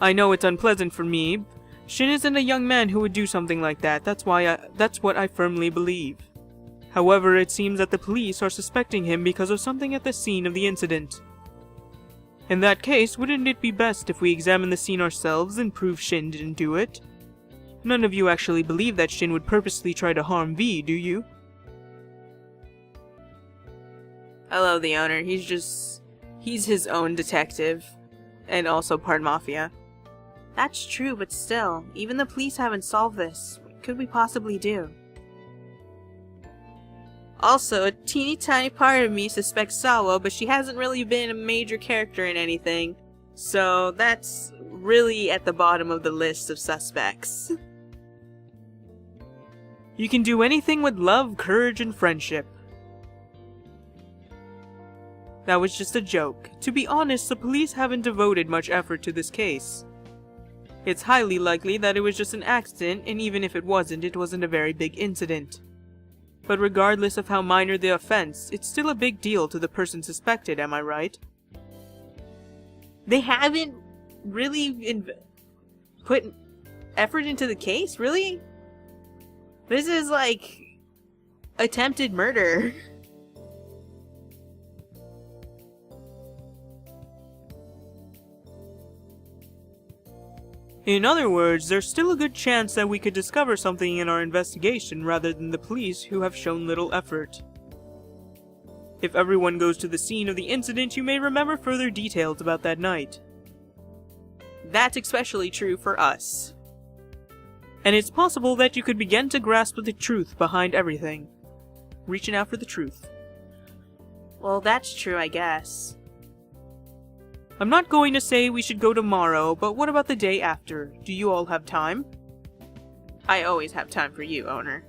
I know it's unpleasant for me. Shin isn't a young man who would do something like that. That's what I firmly believe. However, it seems that the police are suspecting him because of something at the scene of the incident. In that case, wouldn't it be best if we examine the scene ourselves and prove Shin didn't do it? None of you actually believe that Shin would purposely try to harm V, do you? I love the owner. He's his own detective. And also part mafia. That's true, but still, even the police haven't solved this. What could we possibly do? Also, a teeny tiny part of me suspects Sawa, but she hasn't really been a major character in anything. So that's really at the bottom of the list of suspects. You can do anything with love, courage, and friendship. That was just a joke. To be honest, the police haven't devoted much effort to this case. It's highly likely that it was just an accident, and even if it wasn't a very big incident. But regardless of how minor the offense, it's still a big deal to the person suspected, am I right? They haven't really put effort into the case, really? This is like attempted murder. In other words, there's still a good chance that we could discover something in our investigation rather than the police who have shown little effort. If everyone goes to the scene of the incident, you may remember further details about that night. That's especially true for us. And it's possible that you could begin to grasp the truth behind everything. Reaching out for the truth. Well, that's true, I guess. I'm not going to say we should go tomorrow, but what about the day after? Do you all have time? I always have time for you, owner.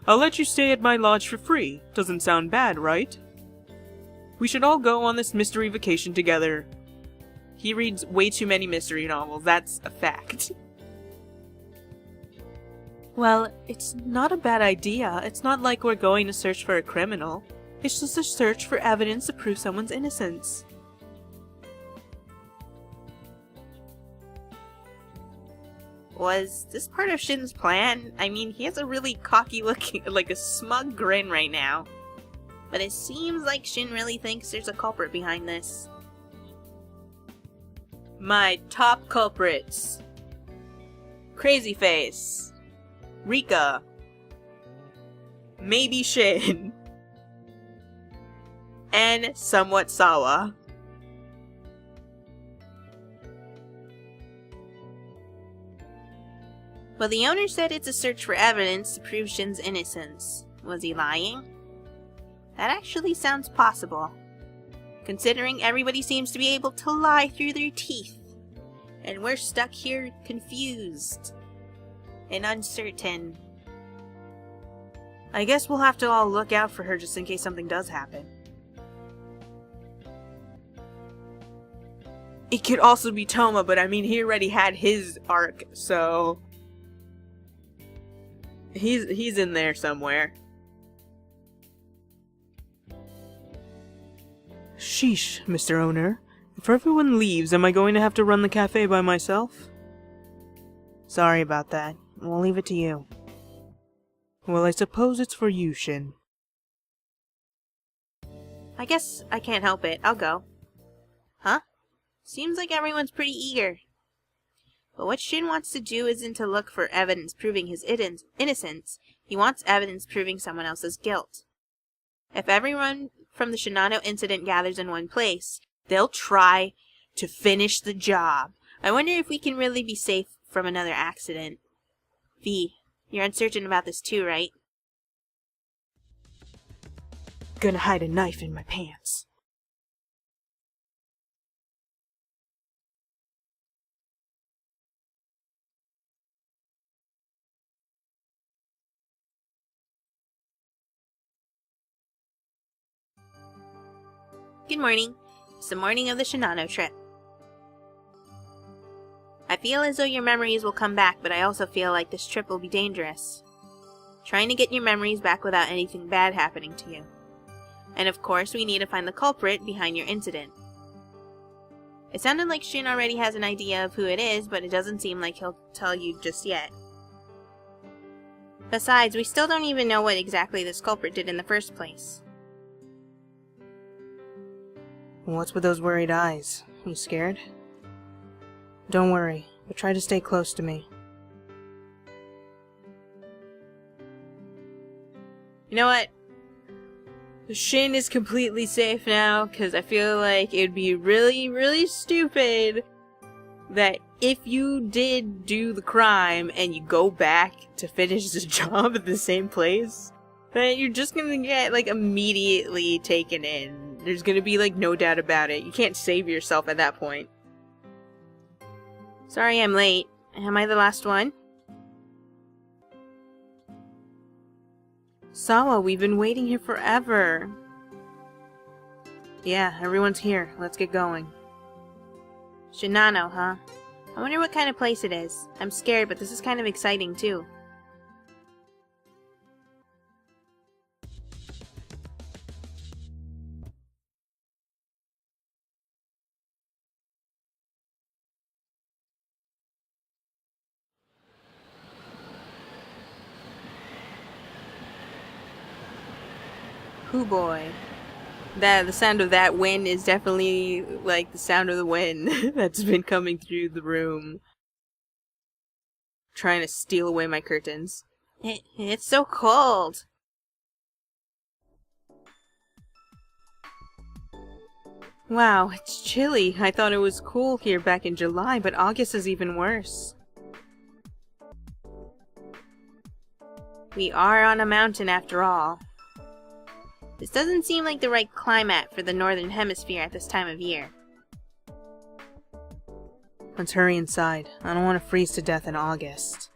I'll let you stay at my lodge for free. Doesn't sound bad, right? We should all go on this mystery vacation together. He reads way too many mystery novels, that's a fact. Well, it's not a bad idea. It's not like we're going to search for a criminal. It's just a search for evidence to prove someone's innocence. Was this part of Shin's plan? I mean, he has a really cocky looking, like a smug grin right now. But it seems like Shin really thinks there's a culprit behind this. My top culprits. Crazy Face. Rika. Maybe Shin. And somewhat Sawa. Well, the owner said it's a search for evidence to prove Shin's innocence. Was he lying? That actually sounds possible, considering everybody seems to be able to lie through their teeth. And we're stuck here confused and uncertain. I guess we'll have to all look out for her just in case something does happen. It could also be Toma, but I mean, he already had his arc, so... He's in there somewhere. Sheesh, Mr. Owner. If everyone leaves, am I going to have to run the cafe by myself? Sorry about that. We'll leave it to you. Well, I suppose it's for you, Shin. I guess I can't help it. I'll go. Huh? Seems like everyone's pretty eager. But what Shin wants to do isn't to look for evidence proving his innocence. He wants evidence proving someone else's guilt. If everyone from the Shinano incident gathers in one place, they'll try to finish the job. I wonder if we can really be safe from another accident. V, you're uncertain about this too, right? Gonna hide a knife in my pants. Good morning. It's the morning of the Shinano trip. I feel as though your memories will come back, but I also feel like this trip will be dangerous. Trying to get your memories back without anything bad happening to you. And of course, we need to find the culprit behind your incident. It sounded like Shin already has an idea of who it is, but it doesn't seem like he'll tell you just yet. Besides, we still don't even know what exactly this culprit did in the first place. What's with those worried eyes? You scared? Don't worry, but try to stay close to me. You know what? Shin is completely safe now, because I feel like it would be really, really stupid that if you did do the crime and you go back to finish the job at the same place, But you're just gonna get, like, immediately taken in. There's gonna be, like, no doubt about it. You can't save yourself at that point. Sorry I'm late. Am I the last one? Sawa, we've been waiting here forever. Yeah, everyone's here. Let's get going. Shinano, huh? I wonder what kind of place it is. I'm scared, but this is kind of exciting, too. Hoo boy. The sound of that wind is definitely like the sound of the wind that's been coming through the room. Trying to steal away my curtains. It's so cold. Wow, it's chilly. I thought it was cool here back in July, but August is even worse. We are on a mountain after all. This doesn't seem like the right climate for the northern hemisphere at this time of year. Let's hurry inside. I don't want to freeze to death in August.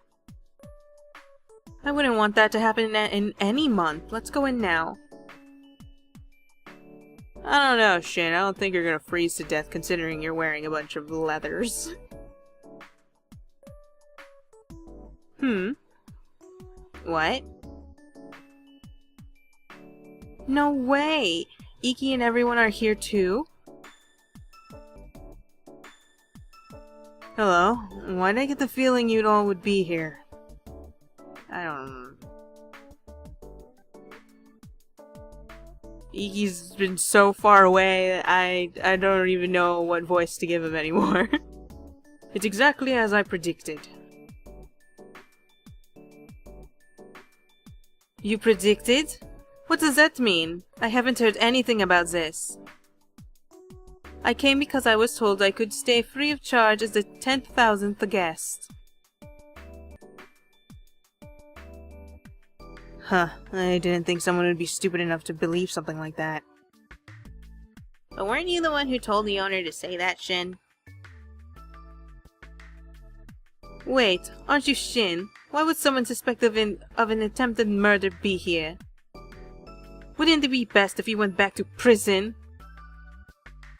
I wouldn't want that to happen in any month. Let's go in now. I don't know, Shin. I don't think you're gonna freeze to death considering you're wearing a bunch of leathers. What? No way! Iki and everyone are here too? Hello? Why'd I get the feeling you'd all would be here? I don't know. Iki's been so far away, I don't even know what voice to give him anymore. It's exactly as I predicted. You predicted? What does that mean? I haven't heard anything about this. I came because I was told I could stay free of charge as the 10,000th guest. Huh, I didn't think someone would be stupid enough to believe something like that. But weren't you the one who told the owner to say that, Shin? Wait, aren't you Shin? Why would someone suspect of an attempted murder be here? Wouldn't it be best if you went back to prison?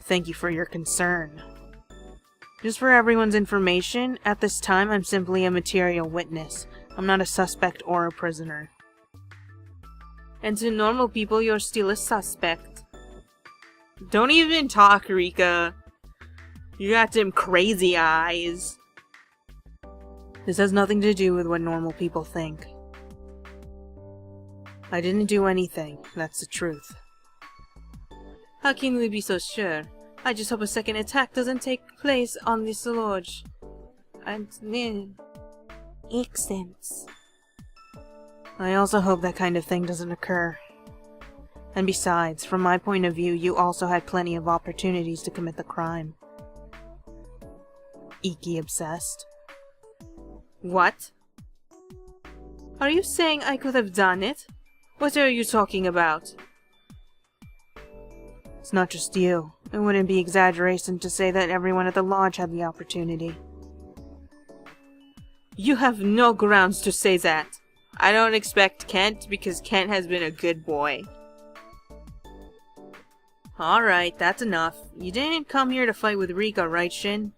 Thank you for your concern. Just for everyone's information, at this time I'm simply a material witness. I'm not a suspect or a prisoner. And to normal people, you're still a suspect. Don't even talk, Rika. You got them crazy eyes. This has nothing to do with what normal people think. I didn't do anything, that's the truth. How can we be so sure? I just hope a second attack doesn't take place on this lodge. Accents. I also hope that kind of thing doesn't occur. And besides, from my point of view, you also had plenty of opportunities to commit the crime. Iki obsessed. What? Are you saying I could have done it? What are you talking about? It's not just you. It wouldn't be exaggeration to say that everyone at the lodge had the opportunity. You have no grounds to say that. I don't expect Kent because Kent has been a good boy. Alright, that's enough. You didn't come here to fight with Rika, right, Shin?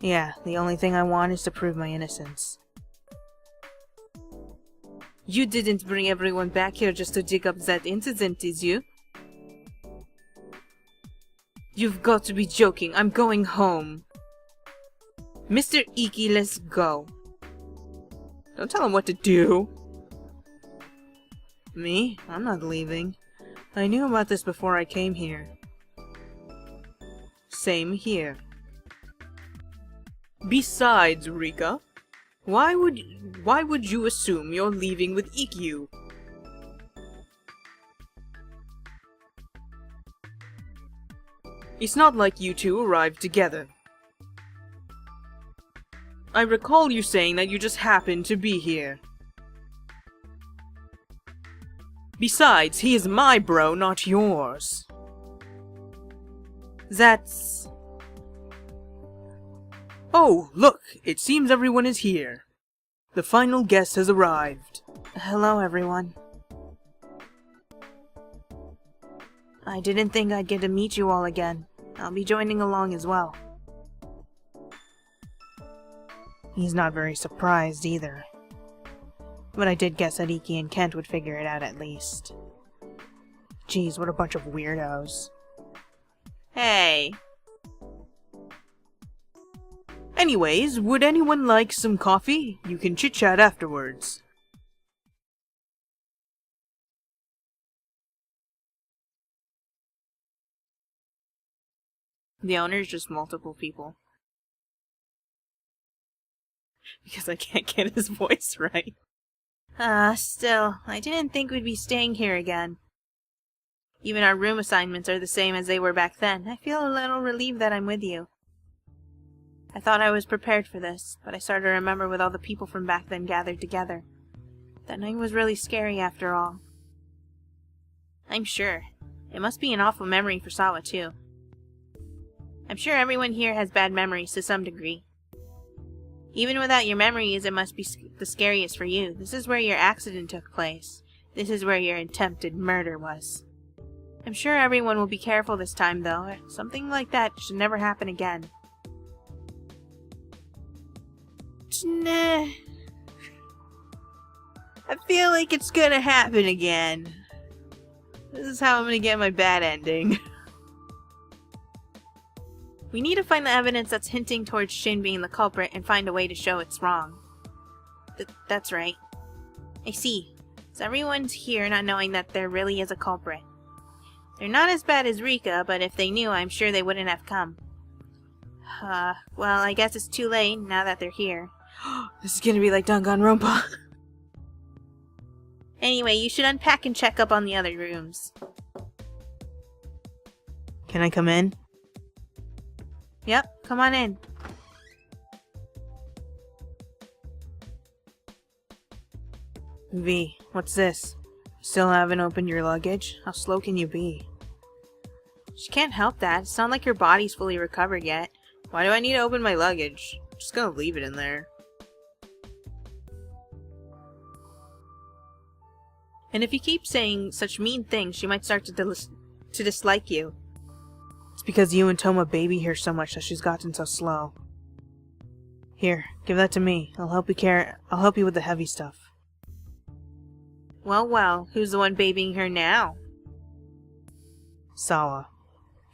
Yeah, the only thing I want is to prove my innocence. You didn't bring everyone back here just to dig up that incident, did you? You've got to be joking. I'm going home. Mr. Iki, let's go. Don't tell him what to do. Me? I'm not leaving. I knew about this before I came here. Same here. Besides, Rika, why would you assume you're leaving with Ikkyu? It's not like you two arrived together. I recall you saying that you just happened to be here. Besides, he is my bro, not yours. That's... Oh, look! It seems everyone is here. The final guest has arrived. Hello, everyone. I didn't think I'd get to meet you all again. I'll be joining along as well. He's not very surprised either. But I did guess that Iki and Kent would figure it out at least. Jeez, what a bunch of weirdos. Hey. Anyways, would anyone like some coffee? You can chit-chat afterwards. The owner's just multiple people. Because I can't get his voice right. Still, I didn't think we'd be staying here again. Even our room assignments are the same as they were back then. I feel a little relieved that I'm with you. I thought I was prepared for this, but I started to remember with all the people from back then gathered together. That night was really scary after all. I'm sure. It must be an awful memory for Sawa, too. I'm sure everyone here has bad memories to some degree. Even without your memories, it must be the scariest for you. This is where your accident took place. This is where your attempted murder was. I'm sure everyone will be careful this time, though. Something like that should never happen again. Nah. I feel like it's gonna happen again. This is how I'm gonna get my bad ending. We need to find the evidence that's hinting towards Shin being the culprit and find a way to show it's wrong. That's right. I see. So everyone's here not knowing that there really is a culprit. They're not as bad as Rika, but if they knew, I'm sure they wouldn't have come. Well, I guess it's too late now that they're here. This is gonna be like Danganronpa. Anyway, you should unpack and check up on the other rooms. Can I come in? Yep, come on in. V, what's this? Still haven't opened your luggage? How slow can you be? She can't help that. It's not like your body's fully recovered yet. Why do I need to open my luggage? I'm just gonna leave it in there. And if you keep saying such mean things, she might start to dislike you. It's because you and Toma baby her so much that she's gotten so slow. Here, give that to me. I'll help you with the heavy stuff. Well, well, who's the one babying her now? Sawa.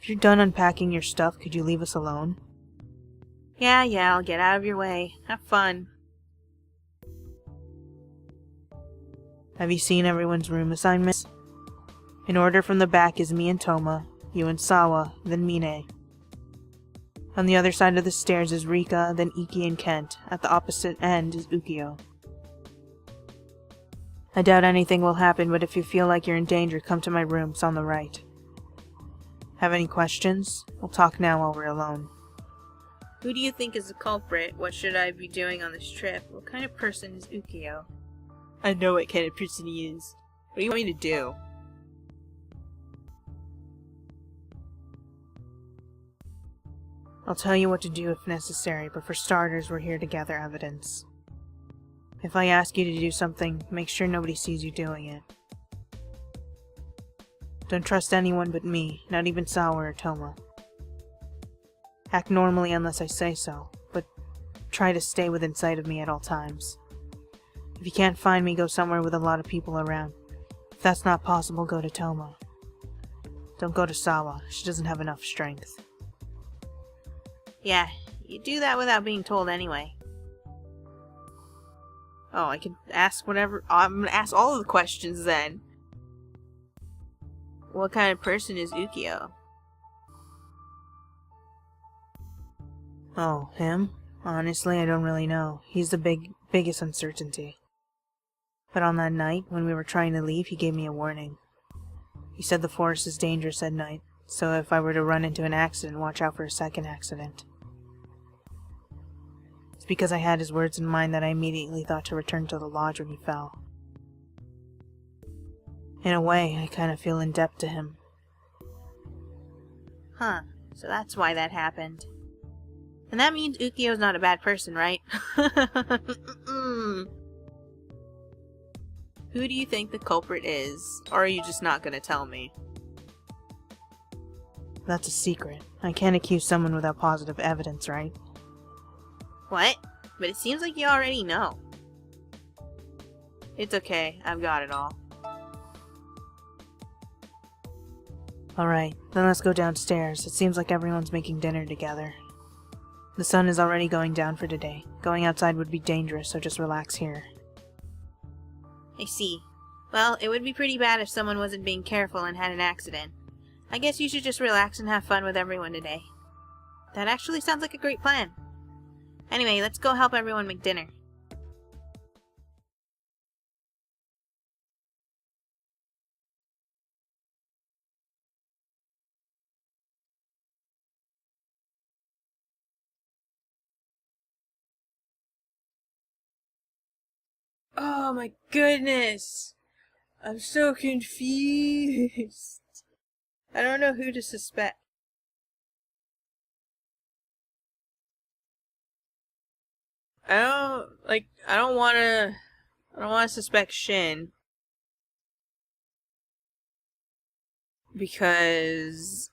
If you're done unpacking your stuff, could you leave us alone? Yeah, I'll get out of your way. Have fun. Have you seen everyone's room assignments? In order from the back is me and Toma, you and Sawa, then Mine. On the other side of the stairs is Rika, then Iki and Kent. At the opposite end is Ukyo. I doubt anything will happen, but if you feel like you're in danger, come to my room. It's on the right. Have any questions? We'll talk now while we're alone. Who do you think is the culprit? What should I be doing on this trip? What kind of person is Ukyo? I know what kind of person he is. What do you want me to do? I'll tell you what to do if necessary, but for starters, we're here to gather evidence. If I ask you to do something, make sure nobody sees you doing it. Don't trust anyone but me, not even Sawa or Toma. Act normally unless I say so, but try to stay within sight of me at all times. If you can't find me, go somewhere with a lot of people around. If that's not possible, go to Toma. Don't go to Sawa, she doesn't have enough strength. Yeah, you do that without being told anyway. Oh, I can ask whatever. I'm gonna ask all of the questions then. What kind of person is Ukyo? Oh, him? Honestly, I don't really know. He's the biggest uncertainty. But on that night, when we were trying to leave, he gave me a warning. He said the forest is dangerous at night, so if I were to run into an accident, watch out for a second accident. It's because I had his words in mind that I immediately thought to return to the lodge when he fell. In a way, I kind of feel in debt to him. Huh, so that's why that happened. And that means Ukyo's not a bad person, right? Who do you think the culprit is? Or are you just not gonna tell me? That's a secret. I can't accuse someone without positive evidence, right? What? But it seems like you already know. It's okay, I've got it all. Alright, then let's go downstairs. It seems like everyone's making dinner together. The sun is already going down for today. Going outside would be dangerous, so just relax here. I see. Well, it would be pretty bad if someone wasn't being careful and had an accident. I guess you should just relax and have fun with everyone today. That actually sounds like a great plan. Anyway, let's go help everyone make dinner. Oh my goodness! I'm so confused. I don't know who to suspect. I don't wanna suspect Shin. Because,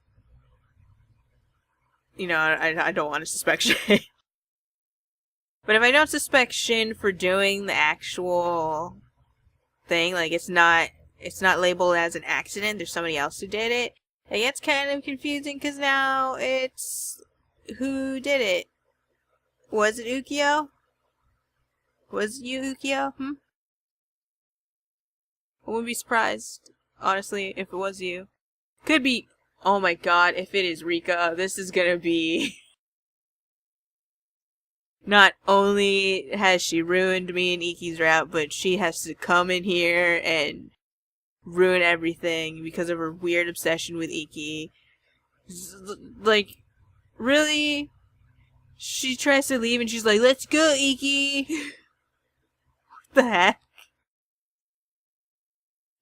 you know, I don't want to suspect Shin. But if I don't suspect Shin for doing the actual thing, like it's not labeled as an accident, there's somebody else who did it, it gets kind of confusing because now it's who did it. Was it Ukyo? Was it you, Ukyo? I wouldn't be surprised, honestly, if it was you. Could be. Oh my god, if it is Rika, this is gonna be... Not only has she ruined me and Iki's route, but she has to come in here and ruin everything because of her weird obsession with Iki. Like, really? She tries to leave and she's like, "Let's go, Iki!" What the heck?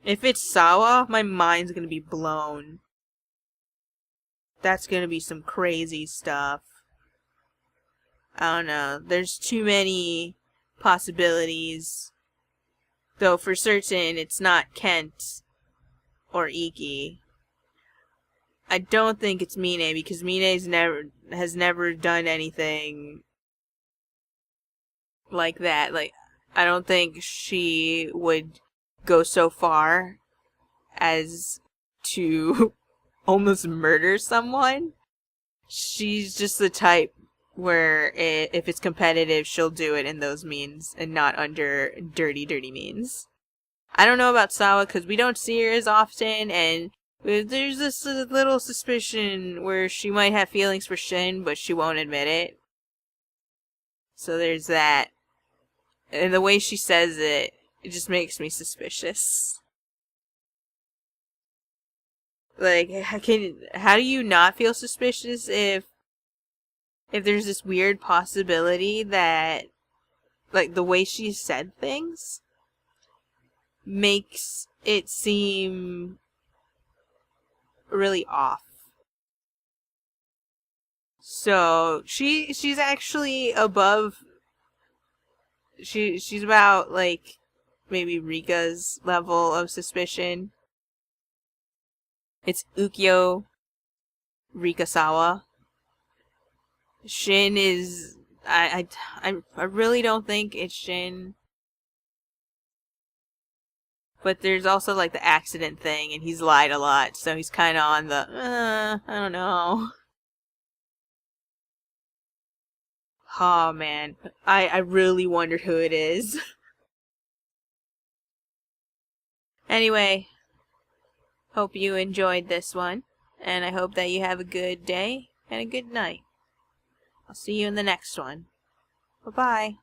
If it's Sawa, my mind's gonna be blown. That's gonna be some crazy stuff. I don't know. There's too many possibilities. Though for certain, it's not Kent or Iki. I don't think it's Mine because Mine's has never done anything like that. Like, I don't think she would go so far as to almost murder someone. She's just the type where if it's competitive, she'll do it in those means and not under dirty means. I don't know about Sawa because we don't see her as often, and there's this little suspicion where she might have feelings for Shin, but she won't admit it. So there's that. And the way she says it, it just makes me suspicious. Like, how do you not feel suspicious if there's this weird possibility that, like, the way she said things makes it seem really off. So, she's actually above, she's about, like, maybe Rika's level of suspicion. It's Ukyo Rikasawa. Shin is... I really don't think it's Shin. But there's also, like, the accident thing, and he's lied a lot, so he's kind of on the, I don't know. Oh, man. I really wondered who it is. Anyway, hope you enjoyed this one, and I hope that you have a good day and a good night. I'll see you in the next one. Bye-bye.